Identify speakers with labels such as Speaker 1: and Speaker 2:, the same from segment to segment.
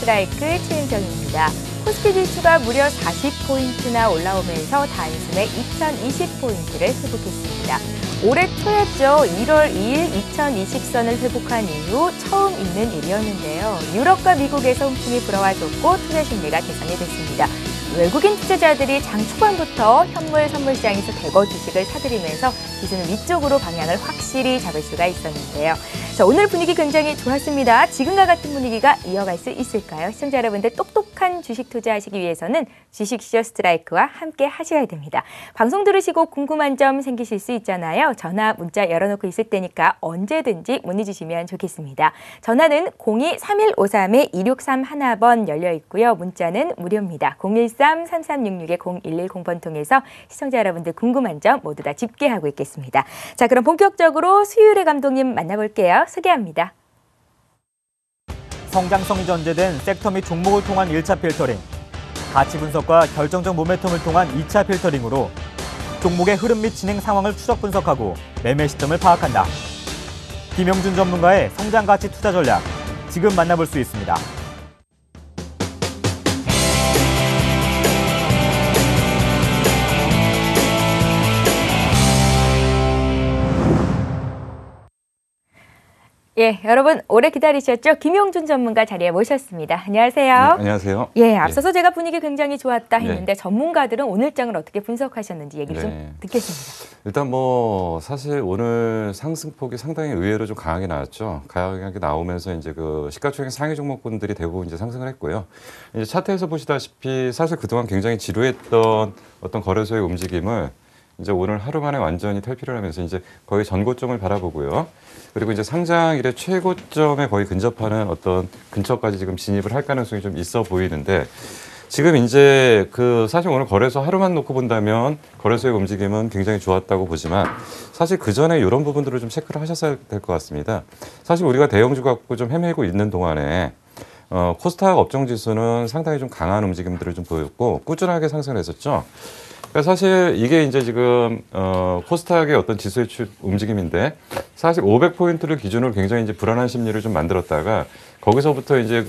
Speaker 1: 스트라이크 최은정입니다. 코스피 지수가 무려 40포인트나 올라오면서 단숨에 2020포인트를 회복했습니다. 올해 초였죠. 1월 2일 2020선을 회복한 이후 처음 있는 일이었는데요. 유럽과 미국에서 움직임이 불어와줬고 투자 심리가 개선이 됐습니다. 외국인 투자자들이 장 초반부터 현물 선물 시장에서 대거 주식을 사들이면서 지수는 위쪽으로 방향을 확실히 잡을 수가 있었는데요. 자, 오늘 분위기 굉장히 좋았습니다. 지금과 같은 분위기가 이어갈 수 있을까요? 시청자 여러분들 똑똑한 주식 투자하시기 위해서는 주식시저 스트라이크와 함께 하셔야 됩니다. 방송 들으시고 궁금한 점 생기실 수 있잖아요. 전화, 문자 열어놓고 있을 테니까 언제든지 문의 주시면 좋겠습니다. 전화는 02-3153-2631번 열려 있고요. 문자는 무료입니다. 013-3366-0110번 통해서 시청자 여러분들 궁금한 점 모두 다 집계하고 있겠습니다. 자, 그럼 본격적으로 수유래 감독님 만나볼게요. 소개합니다.
Speaker 2: 성장성이 전제된 섹터 및 종목을 통한 1차 필터링, 가치 분석과 결정적 모멘텀을 통한 2차 필터링으로 종목의 흐름 및 진행 상황을 추적 분석하고 매매 시점을 파악한다. 김영준 전문가의 성장가치 투자 전략, 지금 만나볼 수 있습니다.
Speaker 1: 예, 여러분 오래 기다리셨죠? 김용준 전문가 자리에 모셨습니다. 안녕하세요.
Speaker 3: 네, 안녕하세요.
Speaker 1: 예, 앞서서 제가 분위기 굉장히 좋았다 했는데
Speaker 3: 네.
Speaker 1: 전문가들은 오늘장을 어떻게 분석하셨는지 얘기를 좀 듣겠습니다.
Speaker 3: 일단 사실 오늘 상승폭이 상당히 의외로 좀 강하게 나왔죠. 강하게 나오면서 이제 그 시가총액 상위 종목군들이 대부분 이제 상승을 했고요. 이제 차트에서 보시다시피 사실 그동안 굉장히 지루했던 어떤 거래소의 움직임을 이제 오늘 하루 만에 완전히 탈피를 하면서 이제 거의 전고점을 바라보고요. 그리고 이제 상장 이래 최고점에 거의 근접하는 어떤 근처까지 지금 진입을 할 가능성이 좀 있어 보이는데, 지금 이제 사실 오늘 거래소 하루만 놓고 본다면 거래소의 움직임은 굉장히 좋았다고 보지만 사실 그 전에 이런 부분들을 좀 체크를 하셨어야 될 것 같습니다. 사실 우리가 대형주 갖고 좀 헤매고 있는 동안에 코스닥 업종 지수는 상당히 좀 강한 움직임들을 좀 보였고 꾸준하게 상승을 했었죠. 그러니까 사실 이게 이제 지금 코스닥의 어떤 지수의 움직임인데, 사실 500포인트를 기준으로 굉장히 이제 불안한 심리를 좀 만들었다가 거기서부터 이제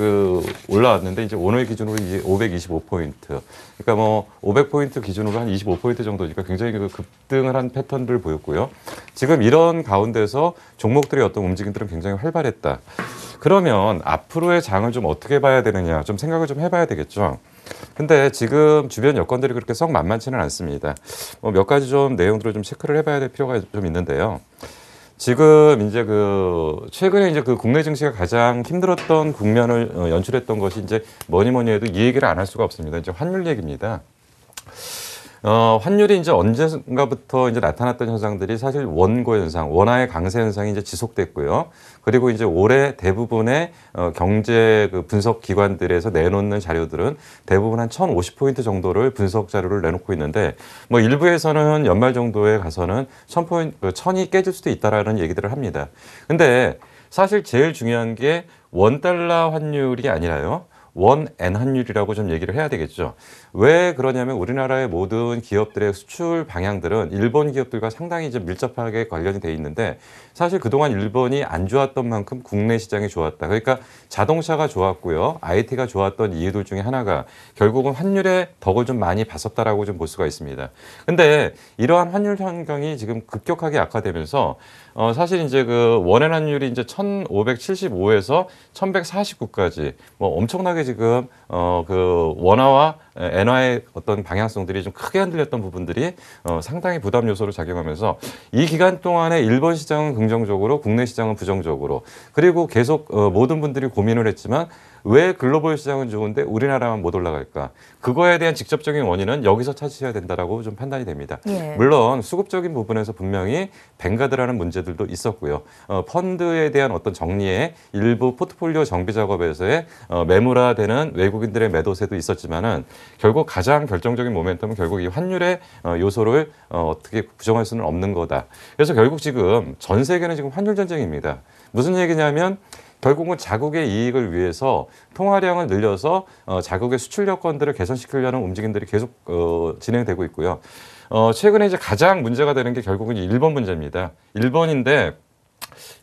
Speaker 3: 올라왔는데, 이제 오늘 기준으로 이제 525포인트. 그러니까 500포인트 기준으로 한 25포인트 정도니까 굉장히 급등을 한 패턴들을 보였고요. 지금 이런 가운데서 종목들의 어떤 움직임들은 굉장히 활발했다. 그러면 앞으로의 장을 좀 어떻게 봐야 되느냐, 좀 생각을 좀 해봐야 되겠죠. 근데 지금 주변 여건들이 그렇게 썩 만만치는 않습니다. 몇 가지 좀 내용들을 좀 체크를 해봐야 될 필요가 좀 있는데요. 지금 이제 최근에 이제 국내 증시가 가장 힘들었던 국면을 연출했던 것이 이제 뭐니 해도 이 얘기를 안 할 수가 없습니다. 이제 환율 얘기입니다. 환율이 이제 언젠가부터 이제 나타났던 현상들이 사실 원고 현상, 원화의 강세 현상이 이제 지속됐고요. 그리고 이제 올해 대부분의 경제 분석 기관들에서 내놓는 자료들은 대부분 한 1,050포인트 정도를 분석 자료를 내놓고 있는데, 일부에서는 연말 정도에 가서는 1,000이 깨질 수도 있다라는 얘기들을 합니다. 근데 사실 제일 중요한 게 원달러 환율이 아니라요, 원엔 환율이라고 좀 얘기를 해야 되겠죠. 왜 그러냐면 우리나라의 모든 기업들의 수출 방향들은 일본 기업들과 상당히 좀 밀접하게 관련이 돼 있는데, 사실 그동안 일본이 안 좋았던 만큼 국내 시장이 좋았다. 그러니까 자동차가 좋았고요, IT가 좋았던 이유들 중에 하나가 결국은 환율의 덕을 좀 많이 봤었다라고 좀 볼 수가 있습니다. 근데 이러한 환율 환경이 지금 급격하게 악화되면서 사실 이제 원엔 환율이 이제 1,575에서 1,149까지 엄청나게 지금 원화와 엔화의 어떤 방향성들이 좀 크게 흔들렸던 부분들이 상당히 부담 요소로 작용하면서 이 기간 동안에 일본 시장은 긍정적으로, 국내 시장은 부정적으로, 그리고 계속 모든 분들이 고민을 했지만 왜 글로벌 시장은 좋은데 우리나라만 못 올라갈까? 그거에 대한 직접적인 원인은 여기서 찾으셔야 된다라고 좀 판단이 됩니다. 예. 물론 수급적인 부분에서 분명히 뱅가드라는 문제들도 있었고요. 펀드에 대한 어떤 정리에 일부 포트폴리오 정비 작업에서의 매물화되는 외국인들의 매도세도 있었지만은 결국 가장 결정적인 모멘텀은 결국 이 환율의 요소를 어떻게 부정할 수는 없는 거다. 그래서 결국 지금 전 세계는 지금 환율 전쟁입니다. 무슨 얘기냐면 결국은 자국의 이익을 위해서 통화량을 늘려서 자국의 수출 여건들을 개선시키려는 움직임들이 계속 진행되고 있고요. 최근에 이제 가장 문제가 되는 게 결국은 일본 문제입니다.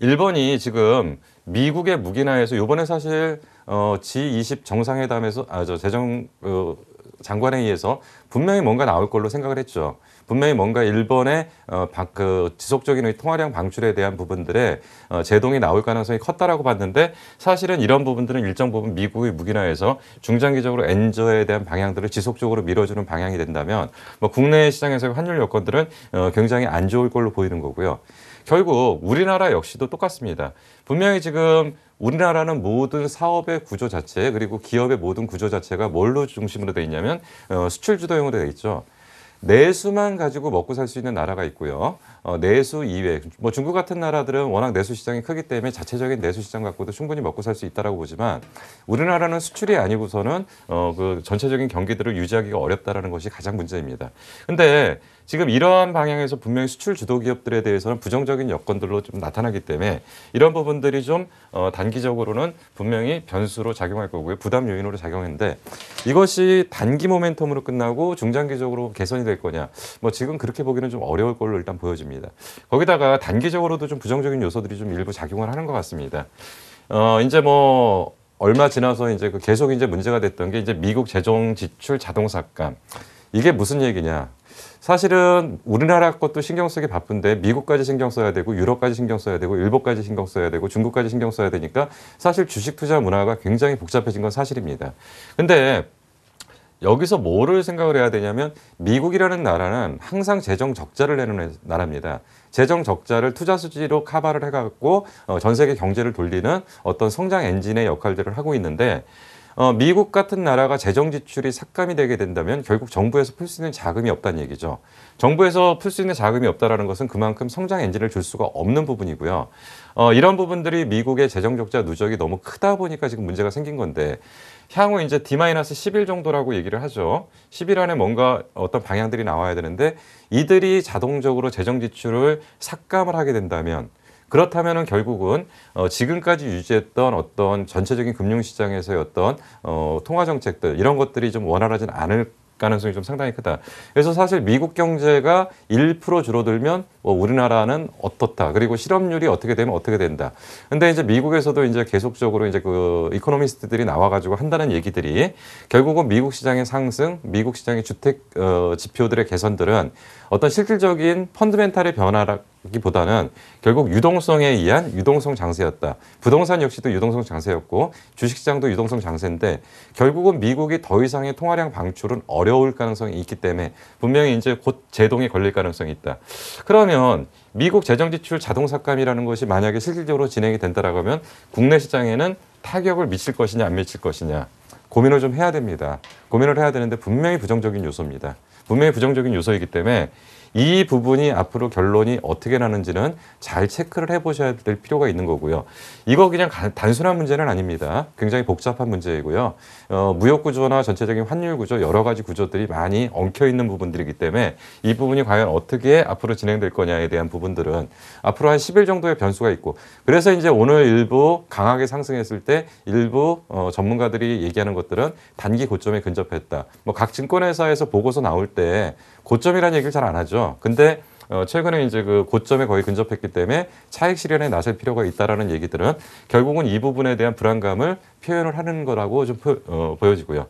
Speaker 3: 일본이 지금 미국의 무기나에서 이번에 사실 G20 정상회담에서 재정 장관회의에서 분명히 뭔가 나올 걸로 생각을 했죠. 분명히 뭔가 일본의 지속적인 통화량 방출에 대한 부분들에 제동이 나올 가능성이 컸다라고 봤는데 사실은 이런 부분들은 일정 부분 미국의 무기나에서 중장기적으로 엔저에 대한 방향들을 지속적으로 밀어주는 방향이 된다면 뭐 국내 시장에서의 환율 여건들은 굉장히 안 좋을 걸로 보이는 거고요. 결국 우리나라 역시도 똑같습니다. 분명히 지금 우리나라는 모든 사업의 구조 자체 그리고 기업의 모든 구조 자체가 뭘로 중심으로 돼 있냐면 수출 주도형으로 돼 있죠. 내수만 가지고 먹고 살 수 있는 나라가 있고요. 내수 이외, 뭐 중국 같은 나라들은 워낙 내수 시장이 크기 때문에 자체적인 내수 시장 갖고도 충분히 먹고 살 수 있다라고 보지만 우리나라는 수출이 아니고서는 그 전체적인 경기들을 유지하기가 어렵다라는 것이 가장 문제입니다. 근데 지금 이러한 방향에서 분명히 수출 주도 기업들에 대해서는 부정적인 여건들로 좀 나타나기 때문에 이런 부분들이 좀 단기적으로는 분명히 변수로 작용할 거고요. 부담 요인으로 작용했는데 이것이 단기 모멘텀으로 끝나고 중장기적으로 개선이 될 거냐. 뭐 지금 그렇게 보기는 좀 어려울 걸로 일단 보여집니다. 거기다가 단기적으로도 좀 부정적인 요소들이 좀 일부 작용을 하는 것 같습니다. 이제 뭐 얼마 지나서 이제 계속 이제 문제가 됐던 게 이제 미국 재정 지출 자동 삭감. 이게 무슨 얘기냐. 사실은 우리나라 것도 신경 쓰기 바쁜데 미국까지 신경 써야 되고 유럽까지 신경 써야 되고 일본까지 신경 써야 되고 중국까지 신경 써야 되니까 사실 주식 투자 문화가 굉장히 복잡해진 건 사실입니다. 근데 여기서 뭐를 생각을 해야 되냐면 미국이라는 나라는 항상 재정 적자를 내는 나라입니다. 재정 적자를 투자 수지로 커버를 해갖고 전 세계 경제를 돌리는 어떤 성장 엔진의 역할들을 하고 있는데 미국 같은 나라가 재정 지출이 삭감이 되게 된다면 결국 정부에서 풀 수 있는 자금이 없다는 얘기죠. 정부에서 풀 수 있는 자금이 없다라는 것은 그만큼 성장 엔진을 줄 수가 없는 부분이고요. 이런 부분들이 미국의 재정 적자 누적이 너무 크다 보니까 지금 문제가 생긴 건데 향후 이제 D-10일 정도라고 얘기를 하죠. 10일 안에 뭔가 어떤 방향들이 나와야 되는데 이들이 자동적으로 재정 지출을 삭감을 하게 된다면 그렇다면은 결국은 지금까지 유지했던 어떤 전체적인 금융시장에서의 어떤 통화 정책들 이런 것들이 좀 원활하진 않을 가능성이 좀 상당히 크다. 그래서 사실 미국 경제가 1% 줄어들면 우리나라는 어떻다. 그리고 실업률이 어떻게 되면 어떻게 된다. 근데 이제 미국에서도 이제 계속적으로 이제 그 이코노미스트들이 나와가지고 한다는 얘기들이 결국은 미국 시장의 상승, 미국 시장의 주택 지표들의 개선들은 어떤 실질적인 펀드멘탈의 변화라기보다는 결국 유동성에 의한 유동성 장세였다. 부동산 역시도 유동성 장세였고 주식시장도 유동성 장세인데 결국은 미국이 더 이상의 통화량 방출은 어려울 가능성이 있기 때문에 분명히 이제 곧 제동이 걸릴 가능성이 있다. 그러면 미국 재정지출 자동 삭감이라는 것이 만약에 실질적으로 진행이 된다라고 하면 국내 시장에는 타격을 미칠 것이냐 안 미칠 것이냐 고민을 좀 해야 됩니다. 고민을 해야 되는데 분명히 부정적인 요소입니다. 분명히 부정적인 요소이기 때문에 이 부분이 앞으로 결론이 어떻게 나는지는 잘 체크를 해보셔야 될 필요가 있는 거고요. 이거 그냥 단순한 문제는 아닙니다. 굉장히 복잡한 문제이고요. 무역 구조나 전체적인 환율 구조 여러 가지 구조들이 많이 엉켜 있는 부분들이기 때문에 이 부분이 과연 어떻게 앞으로 진행될 거냐에 대한 부분들은 앞으로 한 10일 정도의 변수가 있고 그래서 이제 오늘 일부 강하게 상승했을 때 일부 전문가들이 얘기하는 것들은 단기 고점에 근접했다. 뭐 각 증권회사에서 보고서 나올 때 고점이라는 얘기를 잘 안 하죠. 근데 최근에 이제 그 고점에 거의 근접했기 때문에 차익 실현에 나설 필요가 있다라는 얘기들은 결국은 이 부분에 대한 불안감을 표현을 하는 거라고 좀 보여지고요.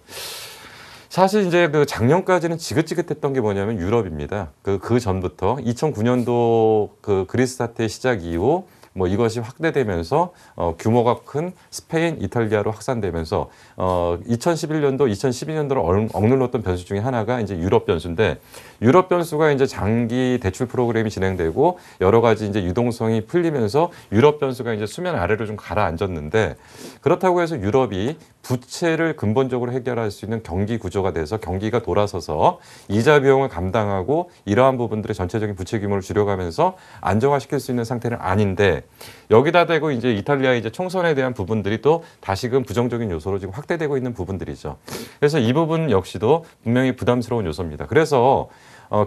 Speaker 3: 사실 이제 그 작년까지는 지긋지긋했던 게 뭐냐면 유럽입니다. 그 전부터 2009년도 그 그리스 사태 시작 이후 뭐 이것이 확대되면서 규모가 큰 스페인, 이탈리아로 확산되면서 2011년도, 2012년도로 억눌렀던 변수 중에 하나가 이제 유럽 변수인데 유럽 변수가 이제 장기 대출 프로그램이 진행되고 여러 가지 이제 유동성이 풀리면서 유럽 변수가 이제 수면 아래로 좀 가라앉았는데 그렇다고 해서 유럽이 부채를 근본적으로 해결할 수 있는 경기 구조가 돼서 경기가 돌아서서 이자 비용을 감당하고 이러한 부분들의 전체적인 부채 규모를 줄여가면서 안정화시킬 수 있는 상태는 아닌데 여기다 대고 이제 이탈리아의 이제 총선에 대한 부분들이 또 다시금 부정적인 요소로 지금 확대되고 있는 부분들이죠. 그래서 이 부분 역시도 분명히 부담스러운 요소입니다. 그래서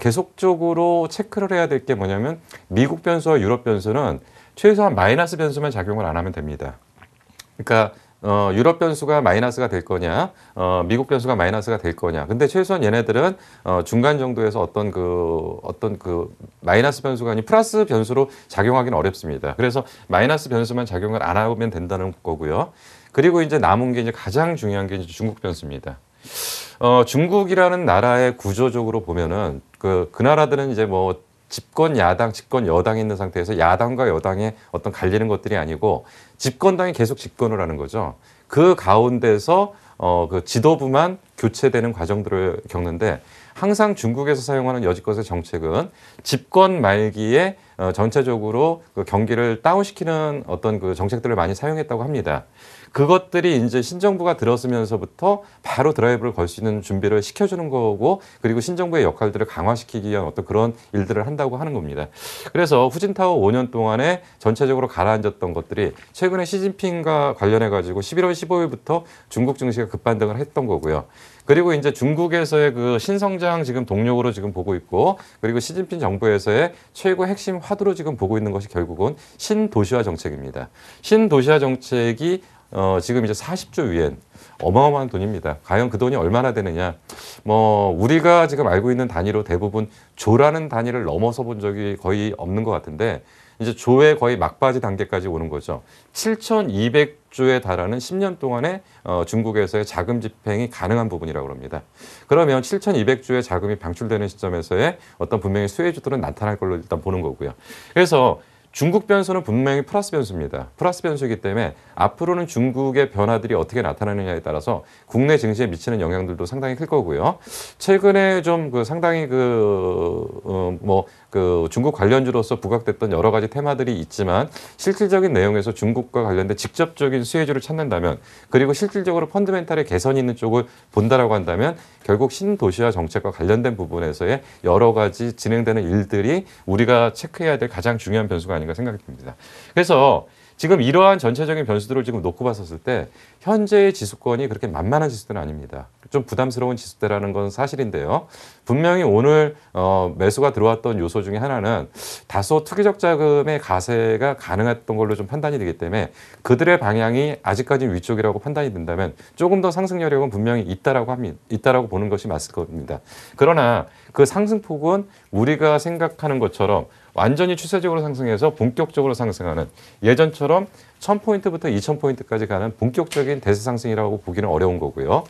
Speaker 3: 계속적으로 체크를 해야 될 게 뭐냐면 미국 변수와 유럽 변수는 최소한 마이너스 변수만 작용을 안 하면 됩니다. 그러니까 유럽 변수가 마이너스가 될 거냐, 미국 변수가 마이너스가 될 거냐. 근데 최소한 얘네들은 중간 정도에서 어떤 그 마이너스 변수가 아닌 플러스 변수로 작용하기는 어렵습니다. 그래서 마이너스 변수만 작용을 안 하면 된다는 거고요. 그리고 이제 남은 게 이제 가장 중요한 게 이제 중국 변수입니다. 중국이라는 나라의 구조적으로 보면은 그 나라들은 이제 뭐 집권 야당, 집권 여당이 있는 상태에서 야당과 여당의 어떤 갈리는 것들이 아니고 집권당이 계속 집권을 하는 거죠. 그 가운데서 그 지도부만 교체되는 과정들을 겪는데 항상 중국에서 사용하는 여지껏의 정책은 집권 말기에 전체적으로 그 경기를 다운시키는 어떤 그 정책들을 많이 사용했다고 합니다. 그것들이 이제 신정부가 들어서면서부터 바로 드라이브를 걸 수 있는 준비를 시켜주는 거고 그리고 신정부의 역할들을 강화시키기 위한 어떤 그런 일들을 한다고 하는 겁니다. 그래서 후진타오 5년 동안에 전체적으로 가라앉았던 것들이 최근에 시진핑과 관련해 가지고 11월 15일부터 중국 증시가 급반등을 했던 거고요. 그리고 이제 중국에서의 그 신성장 지금 동력으로 지금 보고 있고 그리고 시진핑 정부에서의 최고 핵심 화두로 지금 보고 있는 것이 결국은 신도시화 정책입니다. 신도시화 정책이 지금 이제 40조 위엔 어마어마한 돈입니다. 과연 그 돈이 얼마나 되느냐. 뭐 우리가 지금 알고 있는 단위로 대부분 조라는 단위를 넘어서 본 적이 거의 없는 것 같은데 이제 조의 거의 막바지 단계까지 오는 거죠. 7,200조에 달하는 10년 동안에 중국에서의 자금 집행이 가능한 부분이라고 합니다. 그러면 7,200조의 자금이 방출되는 시점에서의 어떤 분명히 수혜주들은 나타날 걸로 일단 보는 거고요. 그래서 중국 변수는 분명히 플러스 변수입니다. 플러스 변수이기 때문에 앞으로는 중국의 변화들이 어떻게 나타나느냐에 따라서 국내 증시에 미치는 영향들도 상당히 클 거고요. 최근에 좀 그 상당히 중국 관련주로서 부각됐던 여러 가지 테마들이 있지만 실질적인 내용에서 중국과 관련된 직접적인 수혜주를 찾는다면 그리고 실질적으로 펀드멘탈의 개선이 있는 쪽을 본다라고 한다면 결국 신도시화 정책과 관련된 부분에서의 여러 가지 진행되는 일들이 우리가 체크해야 될 가장 중요한 변수가 아닌가 생각이 듭니다. 그래서 지금 이러한 전체적인 변수들을 지금 놓고 봤었을 때 현재의 지수권이 그렇게 만만한 지수대는 아닙니다. 좀 부담스러운 지수대라는 건 사실인데요. 분명히 오늘 매수가 들어왔던 요소 중에 하나는 다소 투기적 자금의 가세가 가능했던 걸로 좀 판단이 되기 때문에 그들의 방향이 아직까지는 위쪽이라고 판단이 된다면 조금 더 상승 여력은 분명히 있다라고 보는 것이 맞을 겁니다. 그러나 그 상승폭은 우리가 생각하는 것처럼 완전히 추세적으로 상승해서 본격적으로 상승하는 예전처럼 1000포인트부터 2000포인트까지 가는 본격적인 대세 상승이라고 보기는 어려운 거고요.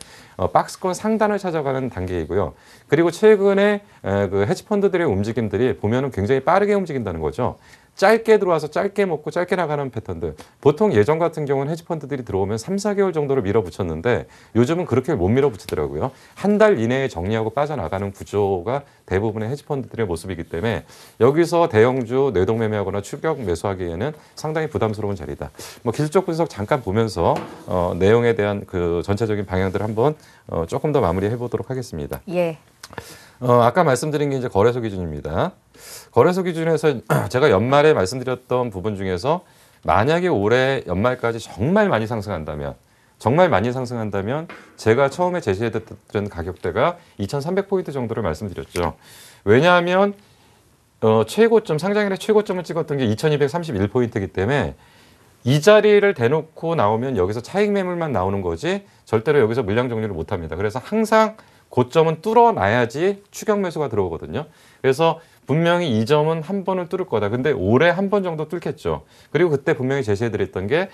Speaker 3: 박스권 상단을 찾아가는 단계이고요. 그리고 최근에 그 헤지펀드들의 움직임들이 보면은 굉장히 빠르게 움직인다는 거죠. 짧게 들어와서 짧게 먹고 짧게 나가는 패턴들. 보통 예전 같은 경우는 헤지펀드들이 들어오면 3, 4개월 정도를 밀어붙였는데 요즘은 그렇게 못 밀어붙이더라고요. 한 달 이내에 정리하고 빠져나가는 구조가 대부분의 헤지펀드들의 모습이기 때문에 여기서 대형주 뇌동매매하거나 추격 매수하기에는 상당히 부담스러운 자리다. 뭐 기술적 분석 잠깐 보면서 내용에 대한 그 전체적인 방향들을 한번 조금 더 마무리해 보도록 하겠습니다.
Speaker 1: 예.
Speaker 3: 아까 말씀드린 게 이제 거래소 기준입니다. 거래소 기준에서 제가 연말에 말씀드렸던 부분 중에서 만약에 올해 연말까지 정말 많이 상승한다면 제가 처음에 제시해드렸던 가격대가 2,300포인트 정도를 말씀드렸죠. 왜냐하면 최고점, 상장일의 최고점을 찍었던 게 2,231포인트이기 때문에 이 자리를 대놓고 나오면 여기서 차익 매물만 나오는 거지 절대로 여기서 물량 정리를 못합니다. 그래서 항상 고점은 뚫어놔야지 추격 매수가 들어오거든요. 그래서 분명히 이 점은 한 번을 뚫을 거다. 근데 올해 한 번 정도 뚫겠죠. 그리고 그때 분명히 제시해드렸던 게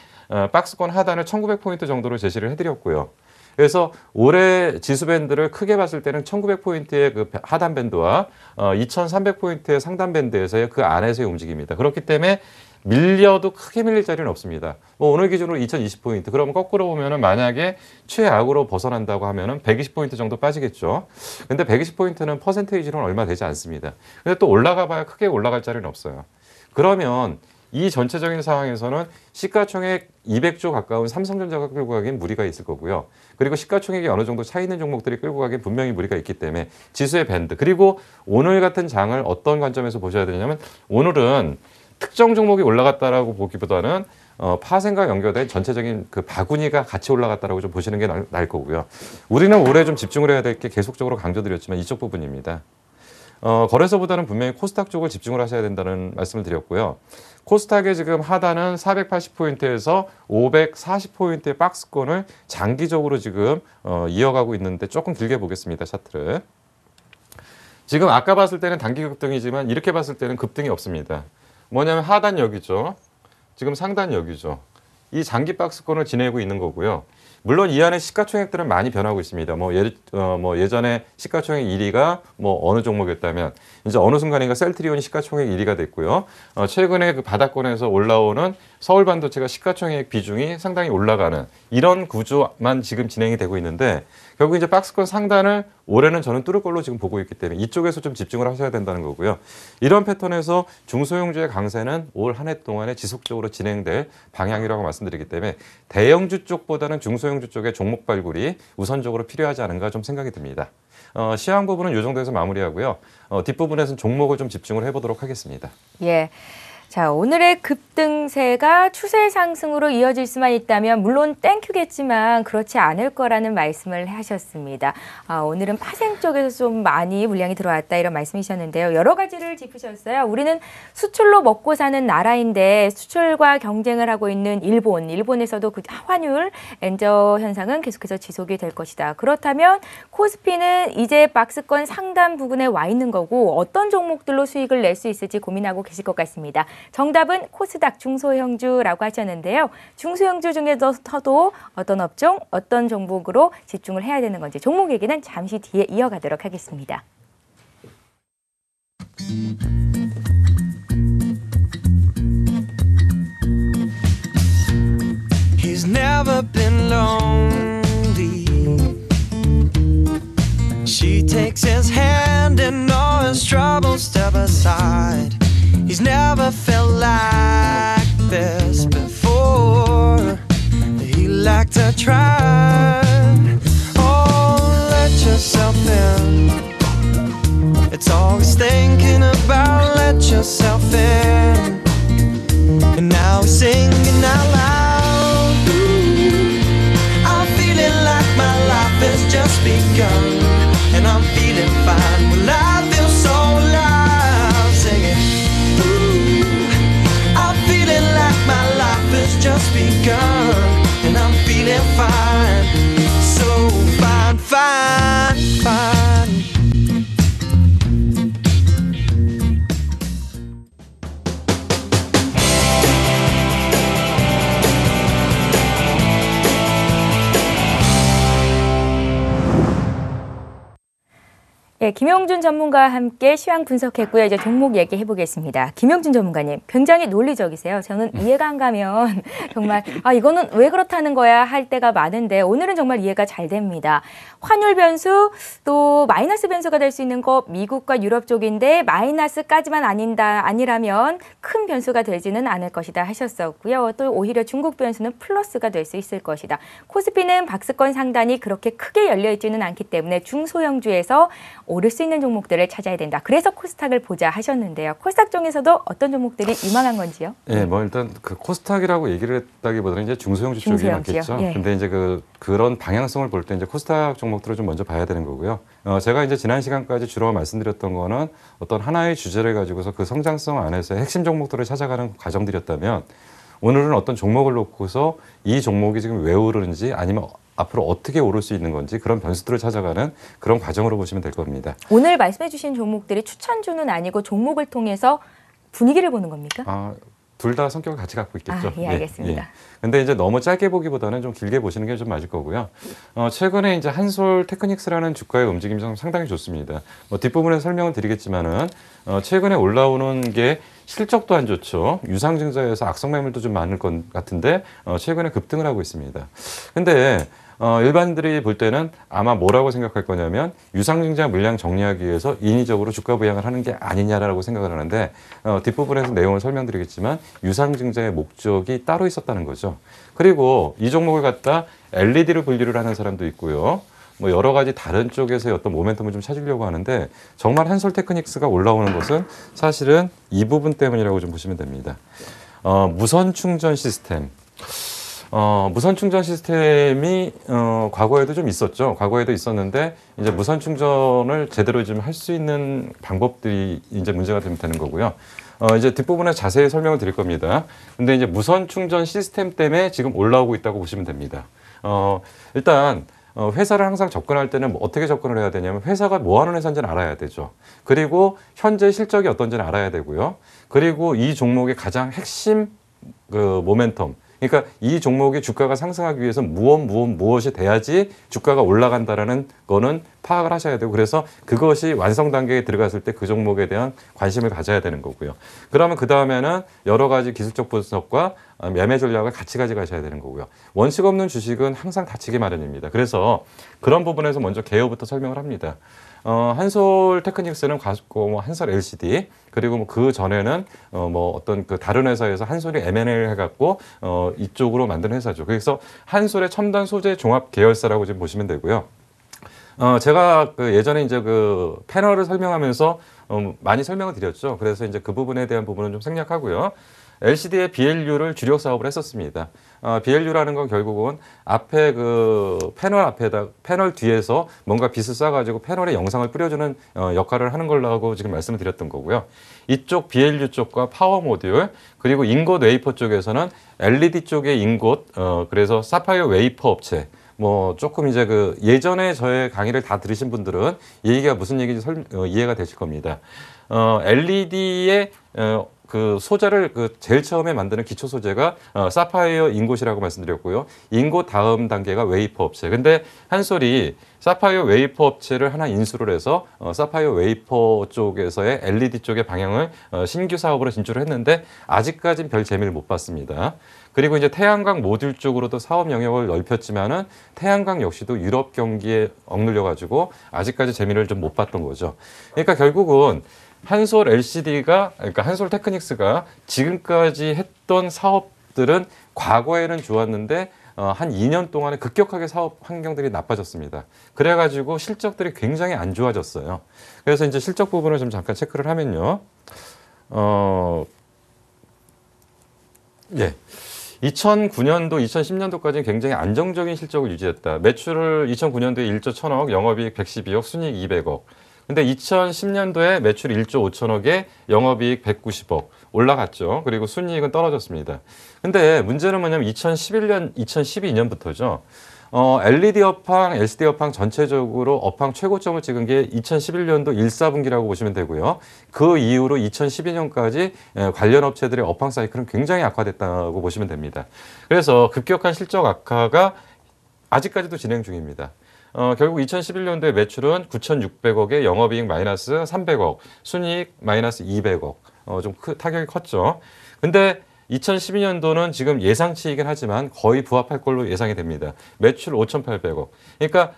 Speaker 3: 박스권 하단을 1900포인트 정도로 제시를 해드렸고요. 그래서 올해 지수 밴드를 크게 봤을 때는 1900포인트의 그 하단 밴드와 2300포인트의 상단 밴드에서의 그 안에서의 움직임입니다. 그렇기 때문에 밀려도 크게 밀릴 자리는 없습니다. 뭐 오늘 기준으로 2020포인트. 그러면 거꾸로 보면은 만약에 최악으로 벗어난다고 하면은 120포인트 정도 빠지겠죠. 근데 120포인트는 퍼센테이지로는 얼마 되지 않습니다. 근데 또 올라가 봐야 크게 올라갈 자리는 없어요. 그러면 이 전체적인 상황에서는 시가총액 200조 가까운 삼성전자가 끌고 가기엔 무리가 있을 거고요. 그리고 시가총액이 어느 정도 차 있는 종목들이 끌고 가기엔 분명히 무리가 있기 때문에 지수의 밴드. 그리고 오늘 같은 장을 어떤 관점에서 보셔야 되냐면 오늘은 특정 종목이 올라갔다라고 보기보다는 파생과 연결된 전체적인 그 바구니가 같이 올라갔다라고 좀 보시는 게 나을 거고요. 우리는 올해 좀 집중을 해야 될 게 계속적으로 강조드렸지만 이쪽 부분입니다. 거래소보다는 분명히 코스닥 쪽을 집중을 하셔야 된다는 말씀을 드렸고요. 코스닥의 지금 하단은 480포인트에서 540포인트의 박스권을 장기적으로 지금 이어가고 있는데 조금 길게 보겠습니다. 차트를. 지금 아까 봤을 때는 단기 급등이지만 이렇게 봤을 때는 급등이 없습니다. 뭐냐면 하단 여기죠. 지금 상단 여기죠. 이 장기 박스권을 지내고 있는 거고요. 물론 이 안에 시가총액들은 많이 변하고 있습니다. 예전에 시가총액 1위가 어느 종목이었다면 이제 어느 순간인가 셀트리온이 시가총액 1위가 됐고요. 최근에 그 바닥권에서 올라오는 서울반도체가 시가총액 비중이 상당히 올라가는 이런 구조만 지금 진행이 되고 있는데 결국 이제 박스권 상단을 올해는 저는 뚫을 걸로 지금 보고 있기 때문에 이쪽에서 좀 집중을 하셔야 된다는 거고요. 이런 패턴에서 중소형주의 강세는 올 한 해 동안에 지속적으로 진행될 방향이라고 말씀드리기 때문에 대형주 쪽보다는 중소형주 쪽의 종목 발굴이 우선적으로 필요하지 않은가 좀 생각이 듭니다. 시황 부분은 이 정도에서 마무리하고요. 뒷부분에서는 종목을 좀 집중을 해보도록 하겠습니다.
Speaker 1: 예. 자, 오늘의 급등세가 추세 상승으로 이어질 수만 있다면 물론 땡큐겠지만 그렇지 않을 거라는 말씀을 하셨습니다. 오늘은 파생 쪽에서 좀 많이 물량이 들어왔다 이런 말씀이셨는데요. 여러 가지를 짚으셨어요. 우리는 수출로 먹고 사는 나라인데 수출과 경쟁을 하고 있는 일본에서도 그 환율 엔저 현상은 계속해서 지속이 될 것이다. 그렇다면 코스피는 이제 박스권 상단 부근에 와 있는 거고 어떤 종목들로 수익을 낼 수 있을지 고민하고 계실 것 같습니다. 정답은 코스닥 중소형주라고 하셨는데요. 중소형주 중에서도 어떤 업종, 어떤 종목으로 집중을 해야 되는 건지 종목 얘기는 잠시 뒤에 이어가도록 하겠습니다.
Speaker 4: He's never been lonely. She takes his hand and all his troubles step aside. He's never felt like this before. He liked to try. Oh, let yourself in. It's all he's thinking about. Let yourself in. And now he's singing out loud. Ooh, I'm feeling like my life has just begun. And I'm feeling fine. Well, I feel so alive. Singing. My life has just begun, and I'm feeling fine, so fine, fine, fine.
Speaker 1: 네, 김용준 전문가와 함께 시황 분석했고요. 이제 종목 얘기해 보겠습니다. 김용준 전문가님, 굉장히 논리적이세요. 저는 이해가 안 가면 정말 이거는 왜 그렇다는 거야 할 때가 많은데 오늘은 정말 이해가 잘 됩니다. 환율 변수, 또 마이너스 변수가 될 수 있는 거 미국과 유럽 쪽인데 마이너스까지만 아니라면 큰 변수가 되지는 않을 것이다 하셨었고요. 또 오히려 중국 변수는 플러스가 될 수 있을 것이다. 코스피는 박스권 상단이 그렇게 크게 열려 있지는 않기 때문에 중소형주에서 오를 수 있는 종목들을 찾아야 된다. 그래서 코스닥을 보자 하셨는데요. 코스닥 중에서도 어떤 종목들이 유망한 건지요?
Speaker 3: 예, 일단 그 코스닥이라고 얘기를 했다기보다는 이제 중소형주 쪽이 맞겠죠.
Speaker 1: 예.
Speaker 3: 근데 이제 그런 방향성을 볼 때 이제 코스닥 종목들을 좀 먼저 봐야 되는 거고요. 제가 이제 지난 시간까지 주로 말씀드렸던 거는 어떤 하나의 주제를 가지고서 그 성장성 안에서 핵심 종목들을 찾아가는 과정들이었다면 오늘은 어떤 종목을 놓고서 이 종목이 지금 왜 오르는지 아니면 앞으로 어떻게 오를 수 있는 건지 그런 변수들을 찾아가는 그런 과정으로 보시면 될 겁니다.
Speaker 1: 오늘 말씀해 주신 종목들이 추천주는 아니고 종목을 통해서 분위기를 보는 겁니까?
Speaker 3: 둘 다 성격을 같이 갖고 있겠죠.
Speaker 1: 예, 알겠습니다.
Speaker 3: 예. 근데 이제 너무 짧게 보기보다는 좀 길게 보시는 게 좀 맞을 거고요. 최근에 이제 한솔 테크닉스라는 주가의 움직임이 좀 상당히 좋습니다. 뒷부분에 설명을 드리겠지만은 최근에 올라오는 게 실적도 안 좋죠. 유상증자에서 악성 매물도 좀 많을 것 같은데 최근에 급등을 하고 있습니다. 근데 일반인들이 볼 때는 아마 뭐라고 생각할 거냐면 유상증자 물량 정리하기 위해서 인위적으로 주가 부양을 하는 게 아니냐라고 생각을 하는데 뒷부분에서 내용을 설명드리겠지만 유상증자의 목적이 따로 있었다는 거죠. 그리고 이 종목을 갖다 LED로 분류를 하는 사람도 있고요. 여러 가지 다른 쪽에서의 어떤 모멘텀을 좀 찾으려고 하는데 정말 한솔 테크닉스가 올라오는 것은 사실은 이 부분 때문이라고 좀 보시면 됩니다. 무선 충전 시스템. 무선 충전 시스템이 과거에도 좀 있었죠. 과거에도 있었는데 이제 무선 충전을 제대로 좀 할 수 있는 방법들이 이제 문제가 되는 거고요. 이제 뒷부분에 자세히 설명을 드릴 겁니다. 근데 이제 무선 충전 시스템 때문에 지금 올라오고 있다고 보시면 됩니다. 일단 회사를 항상 접근할 때는 어떻게 접근을 해야 되냐면 회사가 뭐 하는 회사인지는 알아야 되죠. 그리고 현재 실적이 어떤지는 알아야 되고요. 그리고 이 종목의 가장 핵심 그 모멘텀, 그러니까 이 종목이 주가가 상승하기 위해서 무엇이 돼야지 주가가 올라간다라는 거는 파악을 하셔야 되고, 그래서 그것이 완성 단계에 들어갔을 때 그 종목에 대한 관심을 가져야 되는 거고요. 그러면 그 다음에는 여러 가지 기술적 분석과 매매 전략을 같이 가져가셔야 되는 거고요. 원칙 없는 주식은 항상 다치기 마련입니다. 그래서 그런 부분에서 먼저 개요부터 설명을 합니다. 한솔 테크닉스는 뭐 한솔 LCD, 그리고 뭐 그 전에는 뭐 어떤 그 다른 회사에서 한솔이 M&A를 해갖고 이쪽으로 만든 회사죠. 그래서 한솔의 첨단 소재 종합 계열사라고 지금 보시면 되고요. 제가 그 예전에 이제 그 패널을 설명하면서 많이 설명을 드렸죠. 그래서 이제 그 부분에 대한 부분은 좀 생략하고요. LCD의 BLU를 주력 사업을 했었습니다. BLU라는 건 결국은 앞에 그 패널 뒤에서 뭔가 빗을 쏴가지고 패널에 영상을 뿌려주는 역할을 하는 걸로 하고 지금 말씀을 드렸던 거고요. 이쪽 BLU 쪽과 파워 모듈, 그리고 인곳 웨이퍼 쪽에서는 LED 쪽의 인곳, 그래서 사파이어 웨이퍼 업체, 뭐 조금 이제 그 예전에 저의 강의를 다 들으신 분들은 이 얘기가 무슨 얘기인지 이해가 되실 겁니다. LED의 그 소재를 그 제일 처음에 만드는 기초 소재가 사파이어 인곳이라고 말씀드렸고요. 인곳 다음 단계가 웨이퍼 업체. 근데 한솔이 사파이어 웨이퍼 업체를 하나 인수를 해서 사파이어 웨이퍼 쪽에서의 LED 쪽의 방향을 신규 사업으로 진출을 했는데 아직까지는 별 재미를 못 봤습니다. 그리고 이제 태양광 모듈 쪽으로도 사업 영역을 넓혔지만은 태양광 역시도 유럽 경기에 억눌려 가지고 아직까지 재미를 좀 못 봤던 거죠. 그러니까 결국은 한솔 LCD가, 그러니까 한솔 테크닉스가 지금까지 했던 사업들은 과거에는 좋았는데 한 2년 동안에 급격하게 사업 환경들이 나빠졌습니다. 그래가지고 실적들이 굉장히 안 좋아졌어요. 그래서 이제 실적 부분을 좀 잠깐 체크를 하면요. 예. 2009년도, 2010년도까지는 굉장히 안정적인 실적을 유지했다. 매출을 2009년도에 1조 1,000억, 영업이익 112억, 순이익 200억. 근데 2010년도에 매출 1조 5천억에 영업이익 190억 올라갔죠. 그리고 순이익은 떨어졌습니다. 근데 문제는 뭐냐면 2012년부터죠. LED 업황, LCD 업황 전체적으로 업황 최고점을 찍은 게 2011년도 1, 4분기라고 보시면 되고요. 그 이후로 2012년까지 관련 업체들의 업황 사이클은 굉장히 악화됐다고 보시면 됩니다. 그래서 급격한 실적 악화가 아직까지도 진행 중입니다. 결국 2011년도에 매출은 9,600억에 영업이익 마이너스 300억, 순이익 마이너스 200억, 좀 타격이 컸죠. 근데 2012년도는 지금 예상치이긴 하지만 거의 부합할 걸로 예상이 됩니다. 매출 5,800억. 그러니까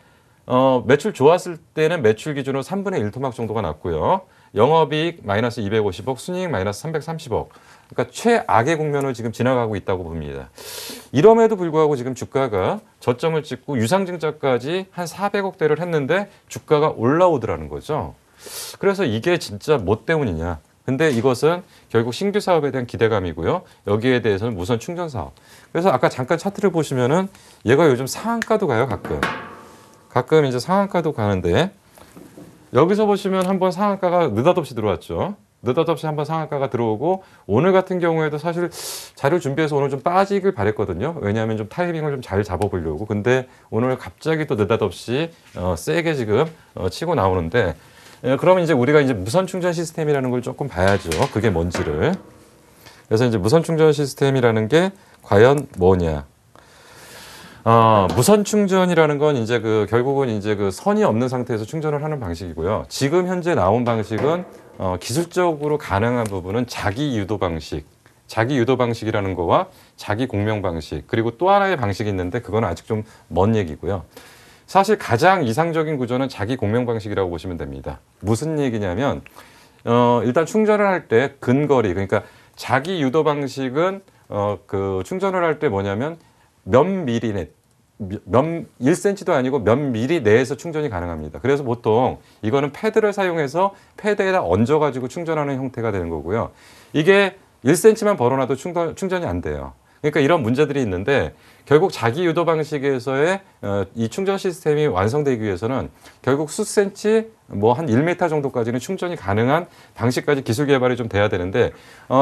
Speaker 3: 매출 좋았을 때는 매출 기준으로 3분의 1 토막 정도가 났고요. 영업이익 마이너스 250억, 순이익 마이너스 330억. 그러니까 최악의 국면을 지금 지나가고 있다고 봅니다. 이럼에도 불구하고 지금 주가가 저점을 찍고 유상증자까지 한 400억대를 했는데 주가가 올라오더라는 거죠. 그래서 이게 진짜 뭐 때문이냐. 근데 이것은 결국 신규 사업에 대한 기대감이고요. 여기에 대해서는 무선 충전 사업. 그래서 아까 잠깐 차트를 보시면은 얘가 요즘 상한가도 가요, 가끔 이제 상한가도 가는데 여기서 보시면 한번 상한가가 느닷없이 들어왔죠. 느닷없이 한번 상한가가 들어오고 오늘 같은 경우에도 사실 자료 준비해서 오늘 좀 빠지길 바랬거든요. 왜냐하면 좀 타이밍을 좀 잘 잡아보려고. 근데 오늘 갑자기 또 느닷없이 세게 지금 치고 나오는데 그러면 이제 우리가 이제 무선 충전 시스템이라는 걸 조금 봐야죠. 그게 뭔지를. 그래서 이제 무선 충전 시스템이라는 게 과연 뭐냐. 무선 충전이라는 건 이제 결국은 이제 선이 없는 상태에서 충전을 하는 방식이고요. 지금 현재 나온 방식은 기술적으로 가능한 부분은 자기 유도 방식이라는 거와 자기 공명 방식, 그리고 또 하나의 방식이 있는데 그건 아직 좀 먼 얘기고요. 사실 가장 이상적인 구조는 자기 공명 방식이라고 보시면 됩니다. 무슨 얘기냐면 일단 충전을 할 때 근거리, 그러니까 자기 유도 방식은 충전을 할 때 뭐냐면 몇 미리 1cm도 아니고 몇 미리 내에서 충전이 가능합니다. 그래서 보통 이거는 패드를 사용해서 패드에다 얹어가지고 충전하는 형태가 되는 거고요. 이게 1cm만 벌어놔도 충전이 안 돼요. 그러니까 이런 문제들이 있는데 결국 자기 유도 방식에서의 이 충전 시스템이 완성되기 위해서는 결국 수센치 뭐 한 1m 정도까지는 충전이 가능한 방식까지 기술 개발이 좀 돼야 되는데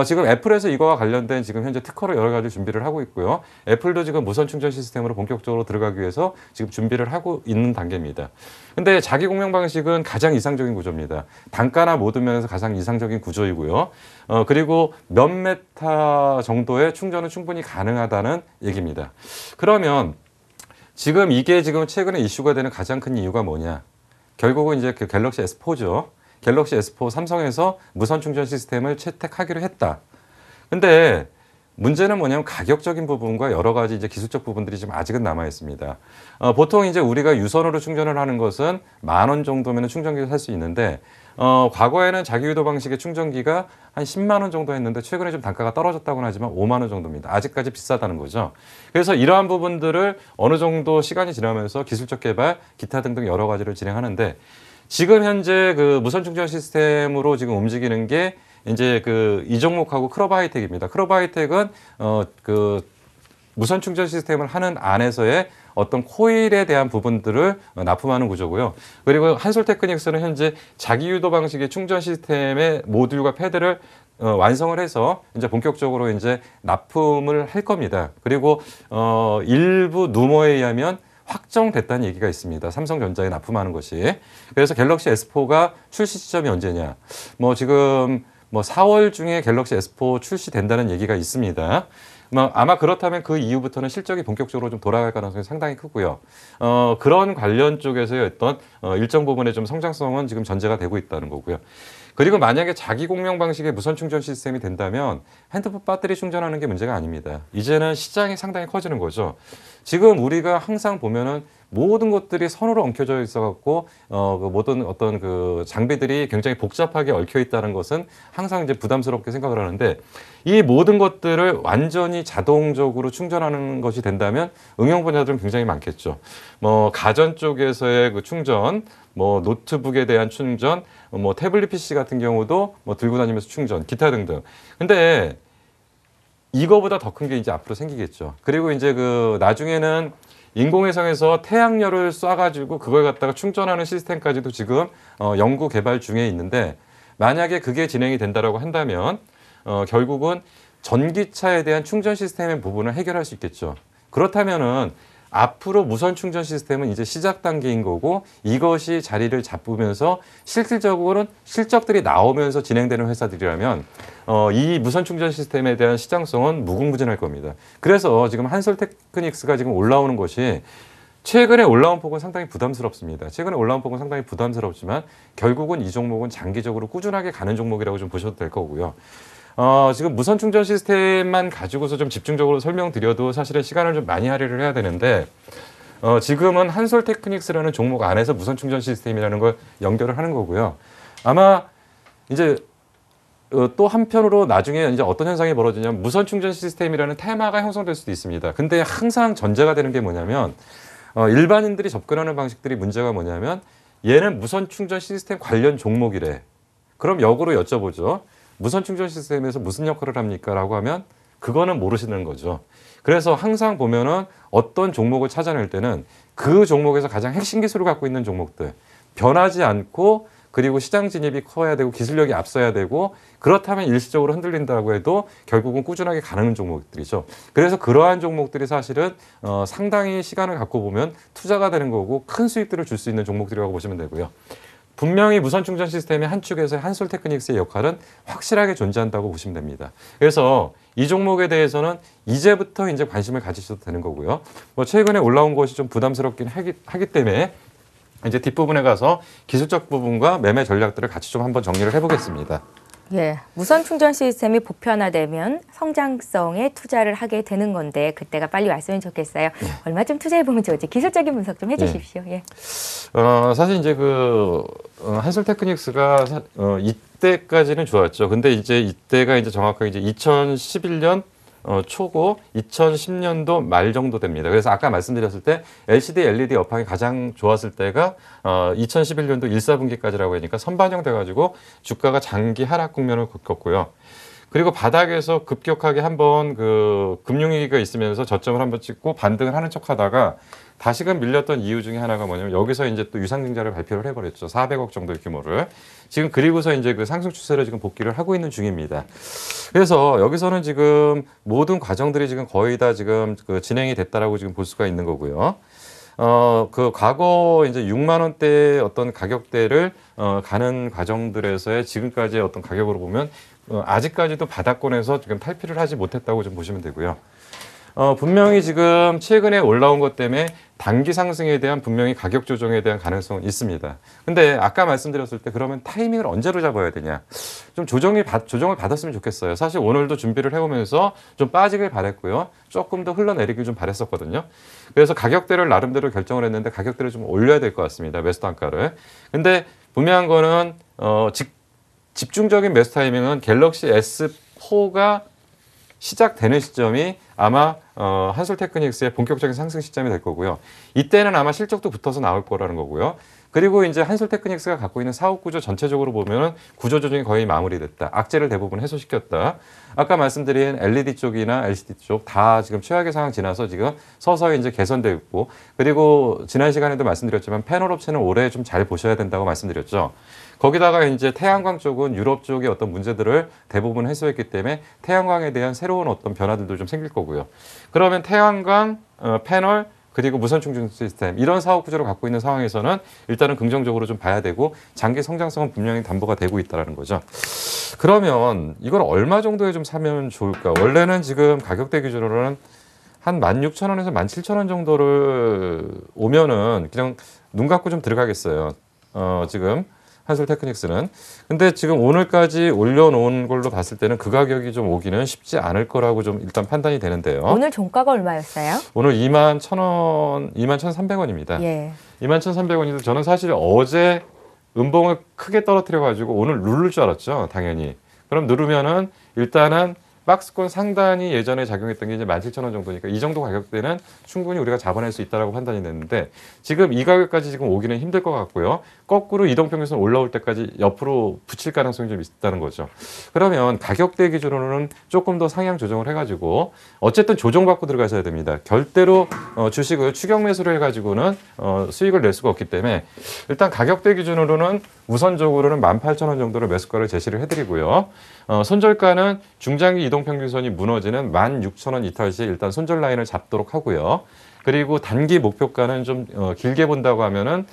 Speaker 3: 지금 애플에서 이거와 관련된 지금 현재 특허를 여러 가지 준비를 하고 있고요. 애플도 지금 무선 충전 시스템으로 본격적으로 들어가기 위해서 지금 준비를 하고 있는 단계입니다. 근데 자기 공명 방식은 가장 이상적인 구조입니다. 단가나 모든 면에서 가장 이상적인 구조이고요. 그리고 몇 메타 정도의 충전은 충분히 가능하다는 얘기입니다. 그러면 지금 이게 지금 최근에 이슈가 되는 가장 큰 이유가 뭐냐? 결국은 이제 그 갤럭시 S4죠. 갤럭시 S4 삼성에서 무선 충전 시스템을 채택하기로 했다. 근데 문제는 뭐냐면 가격적인 부분과 여러 가지 이제 기술적 부분들이 지금 아직은 남아 있습니다. 보통 이제 우리가 유선으로 충전을 하는 것은 10,000원 정도면 충전기를 살 수 있는데 과거에는 자기 유도 방식의 충전기가 한 10만 원 정도 했는데 최근에 좀 단가가 떨어졌다고는 하지만 5만 원 정도입니다. 아직까지 비싸다는 거죠. 그래서 이러한 부분들을 어느 정도 시간이 지나면서 기술적 개발, 기타 등등 여러 가지를 진행하는데 지금 현재 그 무선 충전 시스템으로 지금 움직이는 게 이제 그 이 종목하고 크로바이텍입니다. 크로바이텍은 그 무선 충전 시스템을 하는 안에서의 어떤 코일에 대한 부분들을 납품하는 구조고요. 그리고 한솔테크닉스는 현재 자기 유도 방식의 충전 시스템의 모듈과 패드를 완성을 해서 이제 본격적으로 이제 납품을 할 겁니다. 그리고 일부 루머에 의하면 확정됐다는 얘기가 있습니다. 삼성전자에 납품하는 것이. 그래서 갤럭시 S4가 출시 시점이 언제냐? 뭐 지금 뭐 4월 중에 갤럭시 S4 출시된다는 얘기가 있습니다. 아마 그렇다면 그 이후부터는 실적이 본격적으로 좀 돌아갈 가능성이 상당히 크고요. 그런 관련 쪽에서의 어떤 일정 부분의 좀 성장성은 지금 전제가 되고 있다는 거고요. 그리고 만약에 자기 공명 방식의 무선 충전 시스템이 된다면 핸드폰 배터리 충전하는 게 문제가 아닙니다. 이제는 시장이 상당히 커지는 거죠. 지금 우리가 항상 보면은 모든 것들이 선으로 엉켜져 있어갖고 그 모든 어떤 그 장비들이 굉장히 복잡하게 얽혀 있다는 것은 항상 이제 부담스럽게 생각을 하는데 이 모든 것들을 완전히 자동적으로 충전하는 것이 된다면 응용 분야들은 굉장히 많겠죠. 뭐 가전 쪽에서의 그 충전, 뭐 노트북에 대한 충전, 뭐 태블릿 PC 같은 경우도 뭐 들고 다니면서 충전, 기타 등등. 근데 이거보다 더 큰 게 이제 앞으로 생기겠죠. 그리고 이제 그 나중에는 인공위성에서 태양열을 쏴가지고 그걸 갖다가 충전하는 시스템까지도 지금 연구 개발 중에 있는데 만약에 그게 진행이 된다라고 한다면 결국은 전기차에 대한 충전 시스템의 부분을 해결할 수 있겠죠. 그렇다면은 앞으로 무선 충전 시스템은 이제 시작 단계인 거고 이것이 자리를 잡으면서 실질적으로는 실적들이 나오면서 진행되는 회사들이라면 이 무선 충전 시스템에 대한 시장성은 무궁무진할 겁니다. 그래서 지금 한솔테크닉스가 지금 올라오는 것이 최근에 올라온 폭은 상당히 부담스럽습니다. 최근에 올라온 폭은 상당히 부담스럽지만 결국은 이 종목은 장기적으로 꾸준하게 가는 종목이라고 좀 보셔도 될 거고요. 지금 무선 충전 시스템만 가지고서 좀 집중적으로 설명드려도 사실은 시간을 좀 많이 할애를 해야 되는데 지금은 한솔테크닉스라는 종목 안에서 무선 충전 시스템이라는 걸 연결을 하는 거고요. 아마 이제 또 한편으로 나중에 이제 어떤 현상이 벌어지냐면 무선 충전 시스템이라는 테마가 형성될 수도 있습니다. 근데 항상 전제가 되는 게 뭐냐면 일반인들이 접근하는 방식들이 문제가 뭐냐면 얘는 무선 충전 시스템 관련 종목이래. 그럼 역으로 여쭤보죠. 무선 충전 시스템에서 무슨 역할을 합니까? 라고 하면 그거는 모르시는 거죠. 그래서 항상 보면은 어떤 종목을 찾아낼 때는 그 종목에서 가장 핵심 기술을 갖고 있는 종목들, 변하지 않고 그리고 시장 진입이 커야 되고 기술력이 앞서야 되고 그렇다면 일시적으로 흔들린다고 해도 결국은 꾸준하게 가는 종목들이죠. 그래서 그러한 종목들이 사실은 상당히 시간을 갖고 보면 투자가 되는 거고 큰 수익들을 줄 수 있는 종목들이라고 보시면 되고요. 분명히 무선 충전 시스템의 한 축에서 한솔테크닉스의 역할은 확실하게 존재한다고 보시면 됩니다. 그래서 이 종목에 대해서는 이제부터 이제 관심을 가지셔도 되는 거고요. 뭐 최근에 올라온 것이 좀 부담스럽긴 하기 때문에 이제 뒷부분에 가서 기술적 부분과 매매 전략들을 같이 좀 한번 정리를 해보겠습니다.
Speaker 1: 예, 무선 충전 시스템이 보편화되면 성장성에 투자를 하게 되는 건데 그때가 빨리 왔으면 좋겠어요. 얼마쯤 투자해보면 좋을지 기술적인 분석 좀 해주십시오. 예.
Speaker 3: 사실 이제 그 한솔테크닉스가 이때까지는 좋았죠. 근데 이제 이때가 이제 정확하게 이제 2011년 초고 2010년도 말 정도 됩니다. 그래서 아까 말씀드렸을 때 LCD, LED 업황이 가장 좋았을 때가 2011년도 1, 4분기까지라고 하니까 선반영돼 가지고 주가가 장기 하락 국면을 겪었고요. 그리고 바닥에서 급격하게 한번 그 금융위기가 있으면서 저점을 한번 찍고 반등을 하는 척하다가 다시금 밀렸던 이유 중에 하나가 뭐냐면 여기서 이제 또 유상증자를 발표를 해버렸죠. 400억 정도의 규모를. 지금 그리고서 이제 그 상승 추세를 지금 복귀를 하고 있는 중입니다. 그래서 여기서는 지금 모든 과정들이 지금 거의 다 지금 그 진행이 됐다라고 지금 볼 수가 있는 거고요. 그 과거 이제 6만 원대 어떤 가격대를 가는 과정들에서의 지금까지의 어떤 가격으로 보면 아직까지도 바닥권에서 지금 탈피를 하지 못했다고 좀 보시면 되고요. 분명히 지금 최근에 올라온 것 때문에 단기 상승에 대한 분명히 가격 조정에 대한 가능성은 있습니다. 근데 아까 말씀드렸을 때 그러면 타이밍을 언제로 잡아야 되냐? 좀 조정을 받았으면 좋겠어요. 사실 오늘도 준비를 해오면서 좀 빠지길 바랬고요. 조금 더 흘러내리길 좀 바랬었거든요. 그래서 가격대를 나름대로 결정을 했는데 가격대를 좀 올려야 될 것 같습니다. 매수 단가를. 근데 분명한 거는 집중적인 매수 타이밍은 갤럭시 S4가 시작되는 시점이 아마 한솔테크닉스의 본격적인 상승 시점이 될 거고요. 이때는 아마 실적도 붙어서 나올 거라는 거고요. 그리고 이제 한솔테크닉스가 갖고 있는 사업 구조 전체적으로 보면은 구조 조정이 거의 마무리됐다. 악재를 대부분 해소시켰다. 아까 말씀드린 LED 쪽이나 LCD 쪽 다 지금 최악의 상황 지나서 지금 서서히 이제 개선되고 있고, 그리고 지난 시간에도 말씀드렸지만 패널 업체는 올해 좀 잘 보셔야 된다고 말씀드렸죠. 거기다가 이제 태양광 쪽은 유럽 쪽의 어떤 문제들을 대부분 해소했기 때문에 태양광에 대한 새로운 어떤 변화들도 좀 생길 거고요. 그러면 태양광, 패널, 그리고 무선 충전 시스템 이런 사업 구조를 갖고 있는 상황에서는 일단은 긍정적으로 좀 봐야 되고 장기 성장성은 분명히 담보가 되고 있다는 거죠. 그러면 이걸 얼마 정도에 좀 사면 좋을까? 원래는 지금 가격대 기준으로는 한 16,000원에서 17,000원 정도를 오면은 그냥 눈 감고 좀 들어가겠어요. 지금 한솔테크닉스는. 근데 지금 오늘까지 올려놓은 걸로 봤을 때는 그 가격이 좀 오기는 쉽지 않을 거라고 좀 일단 판단이 되는데요.
Speaker 1: 오늘 종가가 얼마였어요?
Speaker 3: 오늘 21,000원, 21,300원입니다.
Speaker 1: 예.
Speaker 3: 21,300원인데 저는 사실 어제 음봉을 크게 떨어뜨려가지고 오늘 누를 줄 알았죠. 당연히. 그럼 누르면은 일단은 박스권 상단이 예전에 작용했던 게 이제 17,000원 정도니까 이 정도 가격대는 충분히 우리가 잡아낼 수 있다라고 판단이 됐는데 지금 이 가격까지 지금 오기는 힘들 것 같고요. 거꾸로 이동평균선 올라올 때까지 옆으로 붙일 가능성이 좀 있다는 거죠. 그러면 가격대 기준으로는 조금 더 상향 조정을 해가지고 어쨌든 조정받고 들어가셔야 됩니다. 결대로 주식을 추격 매수를 해가지고는 수익을 낼 수가 없기 때문에 일단 가격대 기준으로는 우선적으로는 18,000원 정도로 매수가를 제시를 해드리고요. 손절가는 중장기 이동평균선이 무너지는 16,000원 이탈 시 일단 손절 라인을 잡도록 하고요. 그리고 단기 목표가는 좀 길게 본다고 하면은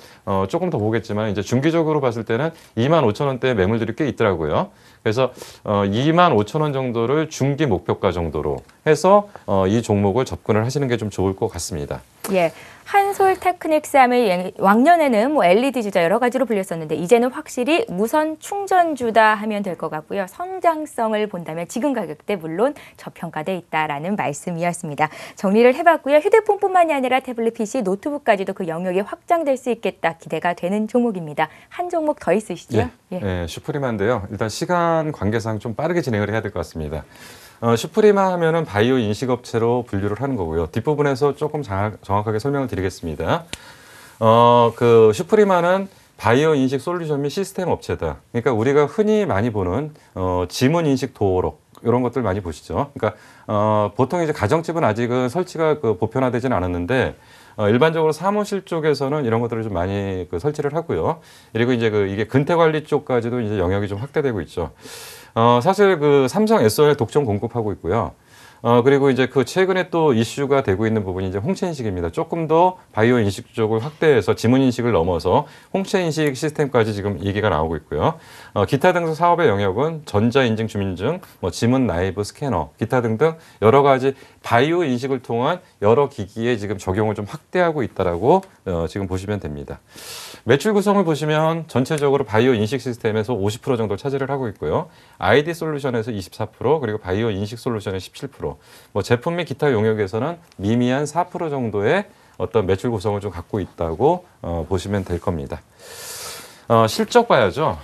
Speaker 3: 조금 더 보겠지만 이제 중기적으로 봤을 때는 25,000원대 매물들이 꽤 있더라고요. 그래서 25,000원 정도를 중기 목표가 정도로 해서 이 종목을 접근을 하시는 게 좀 좋을 것 같습니다.
Speaker 1: 예. 한솔테크닉스 하면 왕년에는 뭐 LED 주자 여러 가지로 불렸었는데 이제는 확실히 무선 충전주다 하면 될 것 같고요. 성장성을 본다면 지금 가격대 물론 저평가돼 있다라는 말씀이었습니다. 정리를 해봤고요. 휴대폰뿐만이 아니라 태블릿 PC, 노트북까지도 그 영역이 확장될 수 있겠다 기대가 되는 종목입니다. 한 종목 더 있으시죠?
Speaker 3: 예, 슈프리마인데요. 일단 시간 관계상 좀 빠르게 진행을 해야 될 것 같습니다. 슈프리마 하면은 바이오 인식업체로 분류를 하는 거고요. 뒷부분에서 조금 정확하게 설명을 드리겠습니다. 그 슈프리마는 바이오 인식 솔루션 및 시스템 업체다. 그러니까 우리가 흔히 많이 보는 지문 인식 도어록 이런 것들 많이 보시죠. 그러니까 보통 이제 가정집은 아직은 설치가 보편화되지는 않았는데 일반적으로 사무실 쪽에서는 이런 것들을 좀 많이 설치를 하고요. 그리고 이제 이게 근태 관리 쪽까지도 이제 영역이 좀 확대되고 있죠. 사실 삼성 SOL 독점 공급하고 있고요. 그리고 이제 최근에 또 이슈가 되고 있는 부분이 이제 홍채 인식입니다. 조금 더 바이오 인식 쪽을 확대해서 지문 인식을 넘어서 홍채 인식 시스템까지 지금 얘기가 나오고 있고요. 기타 등등 사업의 영역은 전자 인증 주민증, 지문 나이브 스캐너, 기타 등등 여러 가지 바이오 인식을 통한 여러 기기에 지금 적용을 좀 확대하고 있다라고 지금 보시면 됩니다. 매출 구성을 보시면 전체적으로 바이오 인식 시스템에서 50% 정도 차지를 하고 있고요. ID 솔루션에서 24%, 그리고 바이오 인식 솔루션에 17%. 제품 및 기타 용역에서는 미미한 4% 정도의 어떤 매출 구성을 좀 갖고 있다고 보시면 될 겁니다. 실적 봐야죠.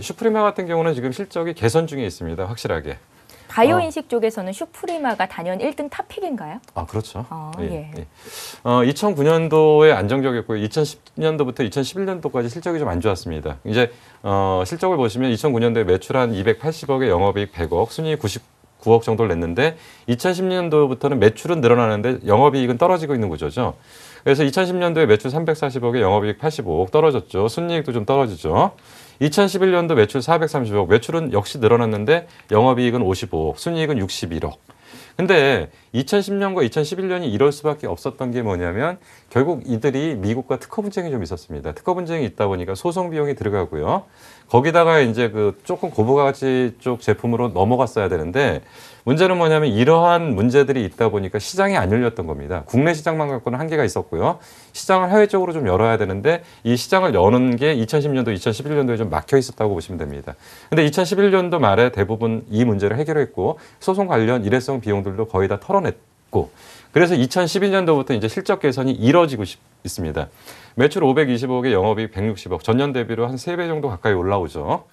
Speaker 3: 슈프리마 같은 경우는 지금 실적이 개선 중에 있습니다. 확실하게.
Speaker 1: 바이오 인식 쪽에서는 슈프리마가 단연 1등 탑픽인가요?
Speaker 3: 아, 그렇죠.
Speaker 1: 예.
Speaker 3: 2009년도에 안정적이었고요. 2010년도부터 2011년도까지 실적이 좀 안 좋았습니다. 이제 실적을 보시면 2009년도에 매출 한 280억에 영업이익 100억, 순이익 99억 정도를 냈는데 2010년도부터는 매출은 늘어나는데 영업이익은 떨어지고 있는 구조죠. 그래서 2010년도에 매출 340억에 영업이익 85억 떨어졌죠. 순이익도 좀 떨어지죠. 2011년도 매출 430억, 매출은 역시 늘어났는데 영업이익은 55억, 순이익은 61억. 근데 2010년과 2011년이 이럴 수밖에 없었던 게 뭐냐면 결국 이들이 미국과 특허 분쟁이 좀 있었습니다. 특허 분쟁이 있다 보니까 소송 비용이 들어가고요. 거기다가 이제 그 조금 고부가치 쪽 제품으로 넘어갔어야 되는데 문제는 뭐냐면 이러한 문제들이 있다 보니까 시장이 안 열렸던 겁니다. 국내 시장만 갖고는 한계가 있었고요. 시장을 해외 쪽으로 좀 열어야 되는데 이 시장을 여는 게 2010년도, 2011년도에 좀 막혀 있었다고 보시면 됩니다. 근데 2011년도 말에 대부분 이 문제를 해결했고 소송 관련 일회성 비용들도 거의 다 털어냈고 그래서 2012년도부터 이제 실적 개선이 이뤄지고 있습니다. 매출 525억에 영업이익 160억, 전년 대비로 한 3배 정도 가까이 올라오죠.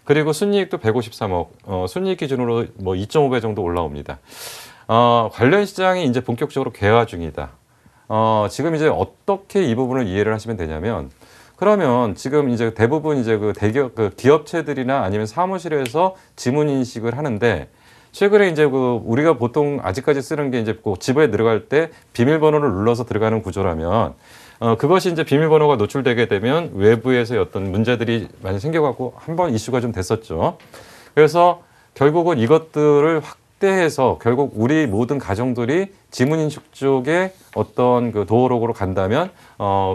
Speaker 3: 그리고 순이익도 153억, 순이익 기준으로 뭐 2.5배 정도 올라옵니다. 관련 시장이 이제 본격적으로 개화 중이다. 지금 이제 어떻게 이 부분을 이해를 하시면 되냐면, 그러면 지금 이제 대부분 이제 그 대기업, 그 기업체들이나 아니면 사무실에서 지문 인식을 하는데, 최근에 이제 그 우리가 보통 아직까지 쓰는 게 이제 그 지부에 들어갈 때 비밀번호를 눌러서 들어가는 구조라면, 그것이 이제 비밀번호가 노출되게 되면 외부에서의 어떤 문제들이 많이 생겨갖고 한번 이슈가 좀 됐었죠. 그래서 결국은 이것들을 확대해서 결국 우리 모든 가정들이 지문인식 쪽에 어떤 그 도어록으로 간다면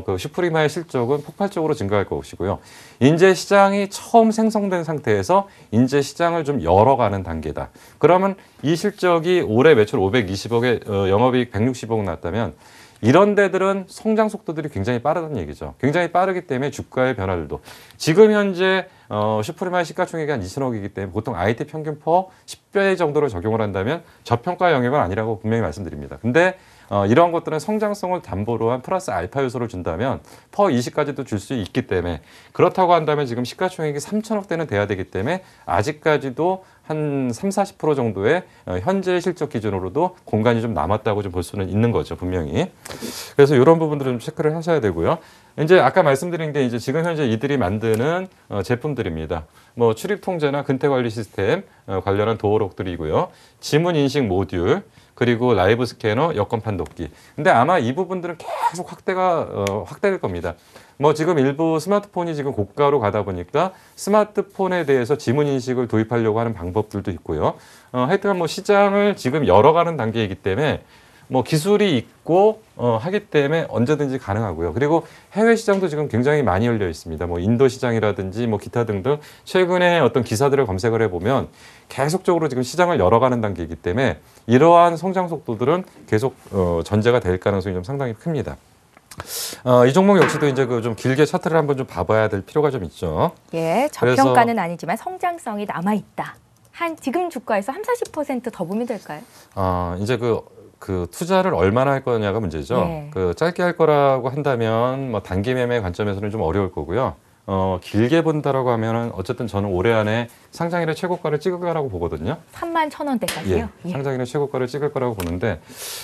Speaker 3: 그 슈프리마의 실적은 폭발적으로 증가할 것이고요. 인재 시장이 처음 생성된 상태에서 인재 시장을 좀 열어가는 단계다. 그러면 이 실적이 올해 매출 520억에 영업이익 160억 났다면 이런 데들은 성장 속도들이 굉장히 빠르다는 얘기죠. 굉장히 빠르기 때문에 주가의 변화들도. 지금 현재 슈프리마의 시가총액이 한 2천억이기 때문에 보통 IT 평균 퍼 10배 정도로 적용을 한다면 저평가 영역은 아니라고 분명히 말씀드립니다. 근데 이러한 것들은 성장성을 담보로 한 플러스 알파 요소를 준다면 퍼 20까지도 줄 수 있기 때문에 그렇다고 한다면 지금 시가총액이 3천억대는 돼야 되기 때문에 아직까지도 한 30-40% 정도의 현재 실적 기준으로도 공간이 좀 남았다고 좀 볼 수는 있는 거죠, 분명히. 그래서 이런 부분들은 좀 체크를 하셔야 되고요. 이제 아까 말씀드린 게 이제 지금 현재 이들이 만드는 제품들입니다. 뭐 출입 통제나 근태 관리 시스템 관련한 도어록들이고요. 지문 인식 모듈, 그리고 라이브 스캐너, 여권 판독기. 근데 아마 이 부분들은 계속 확대될 겁니다. 뭐 지금 일부 스마트폰이 지금 고가로 가다 보니까 스마트폰에 대해서 지문 인식을 도입하려고 하는 방법들도 있고요. 하여튼 뭐 시장을 지금 열어가는 단계이기 때문에 뭐 기술이 있고 하기 때문에 언제든지 가능하고요. 그리고 해외 시장도 지금 굉장히 많이 열려 있습니다. 뭐 인도 시장이라든지 뭐 기타 등등 최근에 어떤 기사들을 검색을 해보면 계속적으로 지금 시장을 열어가는 단계이기 때문에 이러한 성장 속도들은 계속 전제가 될 가능성이 좀 상당히 큽니다. 이 종목 역시도 이제 그 좀 길게 차트를 한번 좀 봐봐야 될 필요가 좀 있죠.
Speaker 1: 예, 저평가는 아니지만 성장성이 남아 있다. 한 지금 주가에서 30-40%더 보면 될까요?
Speaker 3: 이제 그 투자를 얼마나 할 거냐가 문제죠.
Speaker 1: 네.
Speaker 3: 그 짧게 할 거라고 한다면 뭐 단기 매매 관점에서는 좀 어려울 거고요. 길게 본다라고 하면은 어쨌든 저는 올해 안에 상장일의 최고가를 찍을 거라고 보거든요.
Speaker 1: 31,000원대까지요?
Speaker 3: 예, 상장일의 최고가를 찍을 거라고 보는데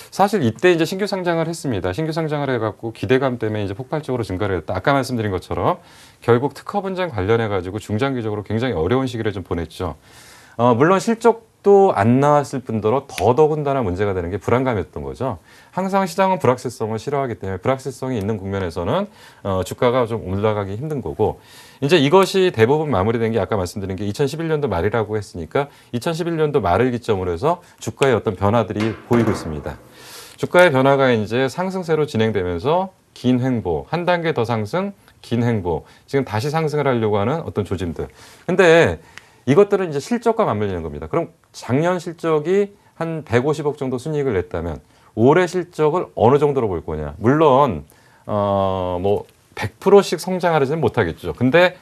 Speaker 3: 사실 이때 이제 신규 상장을 했습니다. 신규 상장을 해갖고 기대감 때문에 이제 폭발적으로 증가를 했다. 아까 말씀드린 것처럼 결국 특허 분쟁 관련해가지고 중장기적으로 굉장히 어려운 시기를 좀 보냈죠. 물론 실적도 안 나왔을 뿐더러 더더군다나 문제가 되는 게 불안감이었던 거죠. 항상 시장은 불확실성을 싫어하기 때문에 불확실성이 있는 국면에서는 주가가 좀 올라가기 힘든 거고 이제 이것이 대부분 마무리된 게 아까 말씀드린 게 2011년도 말이라고 했으니까 2011년도 말을 기점으로 해서 주가의 어떤 변화들이 보이고 있습니다. 주가의 변화가 이제 상승세로 진행되면서 긴 횡보, 한 단계 더 상승, 긴 횡보, 지금 다시 상승을 하려고 하는 어떤 조짐들. 근데 이것들은 이제 실적과 맞물리는 겁니다. 그럼 작년 실적이 한 150억 정도 순이익을 냈다면 올해 실적을 어느 정도로 볼 거냐. 물론 뭐 100%씩 성장하지는 못하겠죠. 근데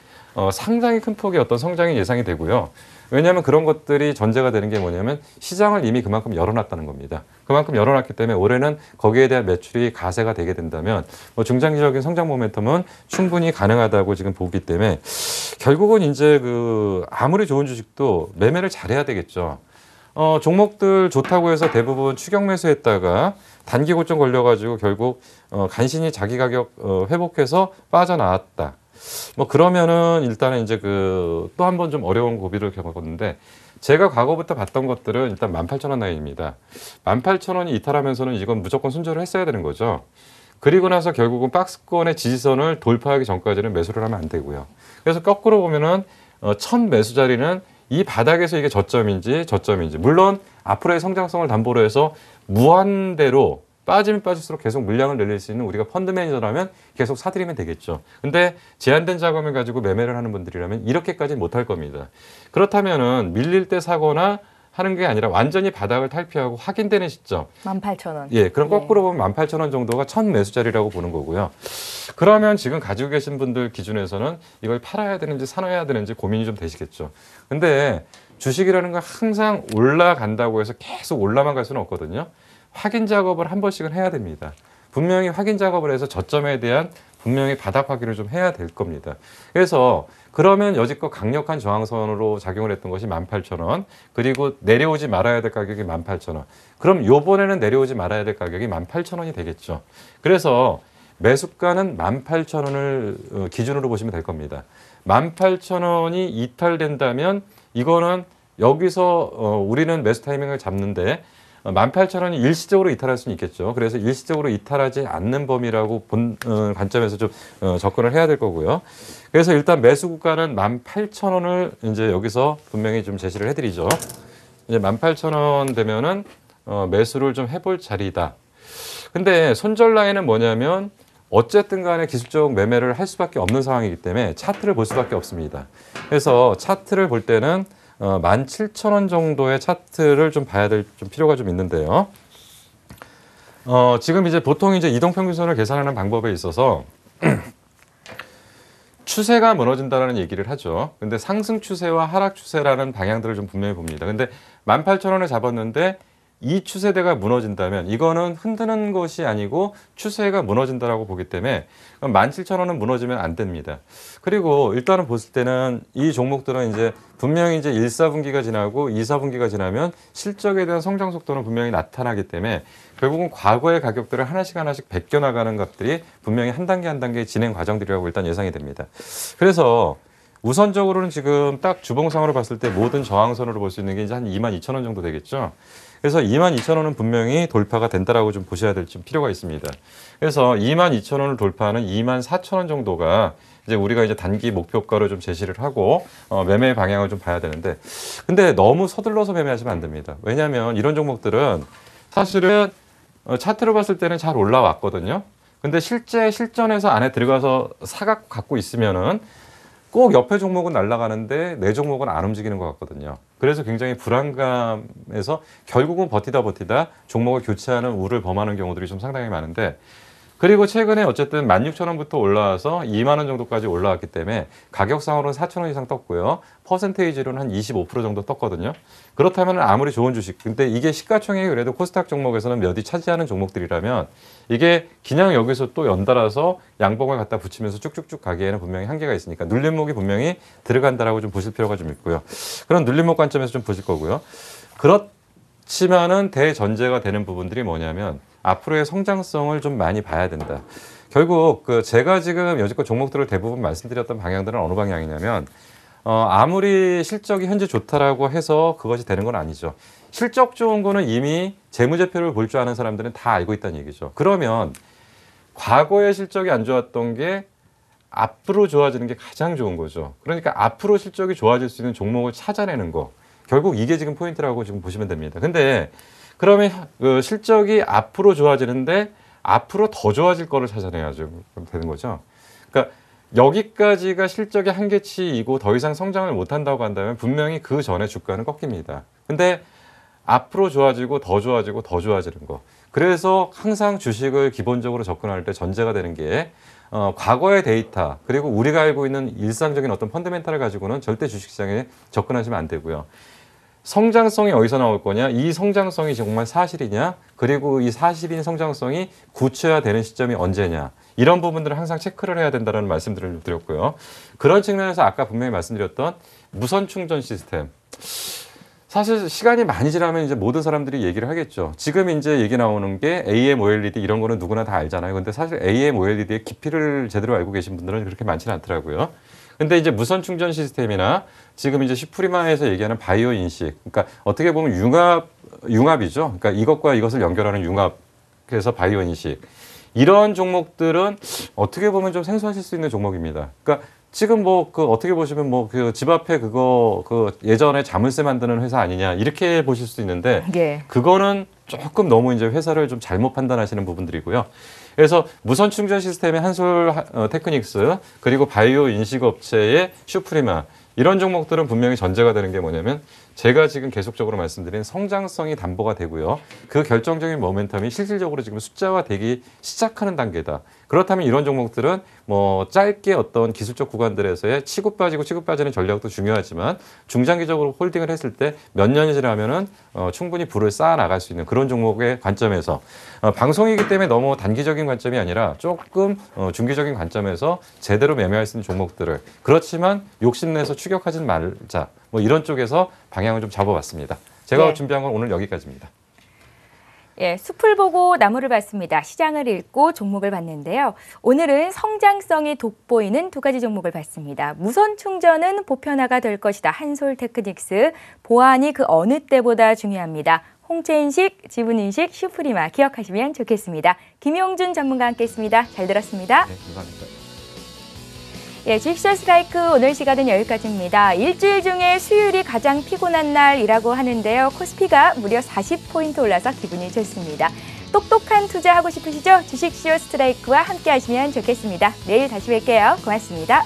Speaker 3: 상당히 큰 폭의 어떤 성장이 예상이 되고요. 왜냐하면 그런 것들이 전제가 되는 게 뭐냐면 시장을 이미 그만큼 열어놨다는 겁니다. 그만큼 열어놨기 때문에 올해는 거기에 대한 매출이 가세가 되게 된다면 뭐 중장기적인 성장 모멘텀은 충분히 가능하다고 지금 보기 때문에 결국은 이제 그 아무리 좋은 주식도 매매를 잘해야 되겠죠. 종목들 좋다고 해서 대부분 추격 매수했다가 단기 고점 걸려가지고 결국 간신히 자기 가격 회복해서 빠져나왔다. 뭐 그러면은 일단은 이제 그 또 한 번 좀 어려운 고비를 겪었는데 제가 과거부터 봤던 것들은 일단 18,000원 라인입니다. 18,000원이 이탈하면서는 이건 무조건 손절을 했어야 되는 거죠. 그리고 나서 결국은 박스권의 지지선을 돌파하기 전까지는 매수를 하면 안 되고요. 그래서 거꾸로 보면은 첫 매수 자리는 이 바닥에서 이게 저점인지 물론 앞으로의 성장성을 담보로 해서 무한대로 빠지면 빠질수록 계속 물량을 늘릴 수 있는 우리가 펀드 매니저라면 계속 사들이면 되겠죠. 근데 제한된 자금을 가지고 매매를 하는 분들이라면 이렇게까지 못할 겁니다. 그렇다면은 밀릴 때 사거나 하는 게 아니라 완전히 바닥을 탈피하고 확인되는 시점.
Speaker 1: 18,000원.
Speaker 3: 예, 그럼 거꾸로 보면 18,000원 정도가 첫 매수 자리라고 보는 거고요. 그러면 지금 가지고 계신 분들 기준에서는 이걸 팔아야 되는지 사놔야 되는지 고민이 좀 되시겠죠. 근데 주식이라는 건 항상 올라간다고 해서 계속 올라만 갈 수는 없거든요. 확인 작업을 한 번씩은 해야 됩니다. 분명히 확인 작업을 해서 저점에 대한 분명히 바닥 확인을 좀 해야 될 겁니다. 그래서 그러면 여지껏 강력한 저항선으로 작용을 했던 것이 18,000원, 그리고 내려오지 말아야 될 가격이 18,000원. 그럼 요번에는 내려오지 말아야 될 가격이 18,000원이 되겠죠. 그래서 매수가는 18,000원을 기준으로 보시면 될 겁니다. 18,000원이 이탈된다면 이거는 여기서 우리는 매수 타이밍을 잡는데 18,000원이 일시적으로 이탈할 수는 있겠죠. 그래서 일시적으로 이탈하지 않는 범위라고 본 관점에서 좀 접근을 해야 될 거고요. 그래서 일단 매수 구가는 18,000원을 이제 여기서 분명히 좀 제시를 해드리죠. 이제 18,000원 되면은 매수를 좀 해볼 자리다. 근데 손절 라인은 뭐냐면 어쨌든 간에 기술적 매매를 할 수밖에 없는 상황이기 때문에 차트를 볼 수밖에 없습니다. 그래서 차트를 볼 때는 17,000원 정도의 차트를 좀 봐야 될 좀 필요가 좀 있는데요. 지금 이제 보통 이제 이동평균선을 계산하는 방법에 있어서 추세가 무너진다라는 얘기를 하죠. 근데 상승 추세와 하락 추세라는 방향들을 좀 분명히 봅니다. 근데 18,000원을 잡았는데 이 추세대가 무너진다면 이거는 흔드는 것이 아니고 추세가 무너진다라고 보기 때문에 17,000원은 무너지면 안 됩니다. 그리고 일단은 봤을 때는 이 종목들은 이제 분명히 이제 1, 4분기가 지나고 2, 4분기가 지나면 실적에 대한 성장 속도는 분명히 나타나기 때문에 결국은 과거의 가격들을 하나씩 베껴 나가는 것들이 분명히 한 단계 한 단계 진행 과정들이라고 일단 예상이 됩니다. 그래서 우선적으로는 지금 딱 주봉상으로 봤을 때 모든 저항선으로 볼 수 있는 게 이제 한 22,000원 정도 되겠죠. 그래서 22,000원은 분명히 돌파가 된다라고 좀 보셔야 될 좀 필요가 있습니다. 그래서 22,000원을 돌파하는 24,000원 정도가 이제 우리가 이제 단기 목표가로 좀 제시를 하고 매매 방향을 좀 봐야 되는데, 근데 너무 서둘러서 매매하시면 안 됩니다. 왜냐하면 이런 종목들은 사실은 차트로 봤을 때는 잘 올라왔거든요. 근데 실제 실전에서 안에 들어가서 사각 갖고 있으면은 꼭 옆에 종목은 날아가는데 내 종목은 안 움직이는 것 같거든요. 그래서 굉장히 불안감에서 결국은 버티다 종목을 교체하는 우를 범하는 경우들이 좀 상당히 많은데, 그리고 최근에 어쨌든 16,000원부터 올라와서 2만 원 정도까지 올라왔기 때문에 가격상으로는 4,000원 이상 떴고요. 퍼센테이지로는 한 25% 정도 떴거든요. 그렇다면 아무리 좋은 주식, 근데 이게 시가총액이 그래도 코스닥 종목에서는 몇이 차지하는 종목들이라면 이게 그냥 여기서 또 연달아서 양봉을 갖다 붙이면서 쭉쭉쭉 가기에는 분명히 한계가 있으니까 눌림목이 분명히 들어간다라고 좀 보실 필요가 좀 있고요. 그런 눌림목 관점에서 좀 보실 거고요. 그렇지만은 대전제가 되는 부분들이 뭐냐면 앞으로의 성장성을 좀 많이 봐야 된다. 결국 제가 지금 여지껏 종목들을 대부분 말씀드렸던 방향들은 어느 방향이냐면 아무리 실적이 현재 좋다라고 해서 그것이 되는 건 아니죠. 실적 좋은 거는 이미 재무제표를 볼 줄 아는 사람들은 다 알고 있다는 얘기죠. 그러면 과거의 실적이 안 좋았던 게 앞으로 좋아지는 게 가장 좋은 거죠. 그러니까 앞으로 실적이 좋아질 수 있는 종목을 찾아내는 거. 결국 이게 지금 포인트라고 지금 보시면 됩니다. 근데 그러면 실적이 앞으로 좋아지는데 앞으로 더 좋아질 거를 찾아내야죠. 되는 거죠. 그러니까 여기까지가 실적의 한계치이고 더 이상 성장을 못한다고 한다면 분명히 그 전에 주가는 꺾입니다. 근데 앞으로 좋아지고 더 좋아지고 더 좋아지는 거. 그래서 항상 주식을 기본적으로 접근할 때 전제가 되는 게 과거의 데이터 그리고 우리가 알고 있는 일상적인 어떤 펀더멘탈을 가지고는 절대 주식시장에 접근하시면 안 되고요. 성장성이 어디서 나올 거냐? 이 성장성이 정말 사실이냐? 그리고 이 사실인 성장성이 구체화되는 시점이 언제냐? 이런 부분들을 항상 체크를 해야 된다는 말씀들을 드렸고요. 그런 측면에서 아까 분명히 말씀드렸던 무선 충전 시스템. 사실 시간이 많이 지나면 이제 모든 사람들이 얘기를 하겠죠. 지금 이제 얘기 나오는 게 AM, OLED 이런 거는 누구나 다 알잖아요. 근데 사실 AM, OLED의 깊이를 제대로 알고 계신 분들은 그렇게 많지는 않더라고요. 근데 이제 무선 충전 시스템이나 지금 이제 슈프리마에서 얘기하는 바이오 인식, 그러니까 어떻게 보면 융합이죠. 그러니까 이것과 이것을 연결하는 융합, 그래서 바이오 인식. 이런 종목들은 어떻게 보면 좀 생소하실 수 있는 종목입니다. 그러니까 지금 뭐 그 어떻게 보시면 뭐 그 집 앞에 그거 그 예전에 자물쇠 만드는 회사 아니냐 이렇게 보실 수도 있는데
Speaker 1: 예.
Speaker 3: 그거는 조금 너무 이제 회사를 좀 잘못 판단하시는 부분들이고요. 그래서 무선 충전 시스템의 한솔 테크닉스 그리고 바이오 인식 업체의 슈프리마 이런 종목들은 분명히 전제가 되는 게 뭐냐면 제가 지금 계속적으로 말씀드린 성장성이 담보가 되고요. 그 결정적인 모멘텀이 실질적으로 지금 숫자화되기 시작하는 단계다. 그렇다면 이런 종목들은 뭐 짧게 어떤 기술적 구간들에서의 치고 빠지는 전략도 중요하지만 중장기적으로 홀딩을 했을 때 몇 년이 지나면은 충분히 부를 쌓아 나갈 수 있는 그런 종목의 관점에서 방송이기 때문에 너무 단기적인 관점이 아니라 조금 중기적인 관점에서 제대로 매매할 수 있는 종목들을 그렇지만 욕심내서 추격하지 말자. 뭐 이런 쪽에서 방향을 좀 잡아봤습니다. 제가
Speaker 1: 네.
Speaker 3: 준비한 건 오늘 여기까지입니다.
Speaker 1: 예, 숲을 보고 나무를 봤습니다. 시장을 읽고 종목을 봤는데요. 오늘은 성장성이 돋보이는 두 가지 종목을 봤습니다. 무선 충전은 보편화가 될 것이다. 한솔 테크닉스. 보안이 그 어느 때보다 중요합니다. 홍채인식, 지분인식, 슈프리마 기억하시면 좋겠습니다. 김용준 전문가와 함께했습니다. 잘 들었습니다.
Speaker 3: 네, 감사합니다.
Speaker 1: 예, 주식시장 스트라이크 오늘 시간은 여기까지입니다. 일주일 중에 수요일이 가장 피곤한 날이라고 하는데요. 코스피가 무려 40포인트 올라서 기분이 좋습니다. 똑똑한 투자하고 싶으시죠? 주식시장 스트라이크와 함께 하시면 좋겠습니다. 내일 다시 뵐게요. 고맙습니다.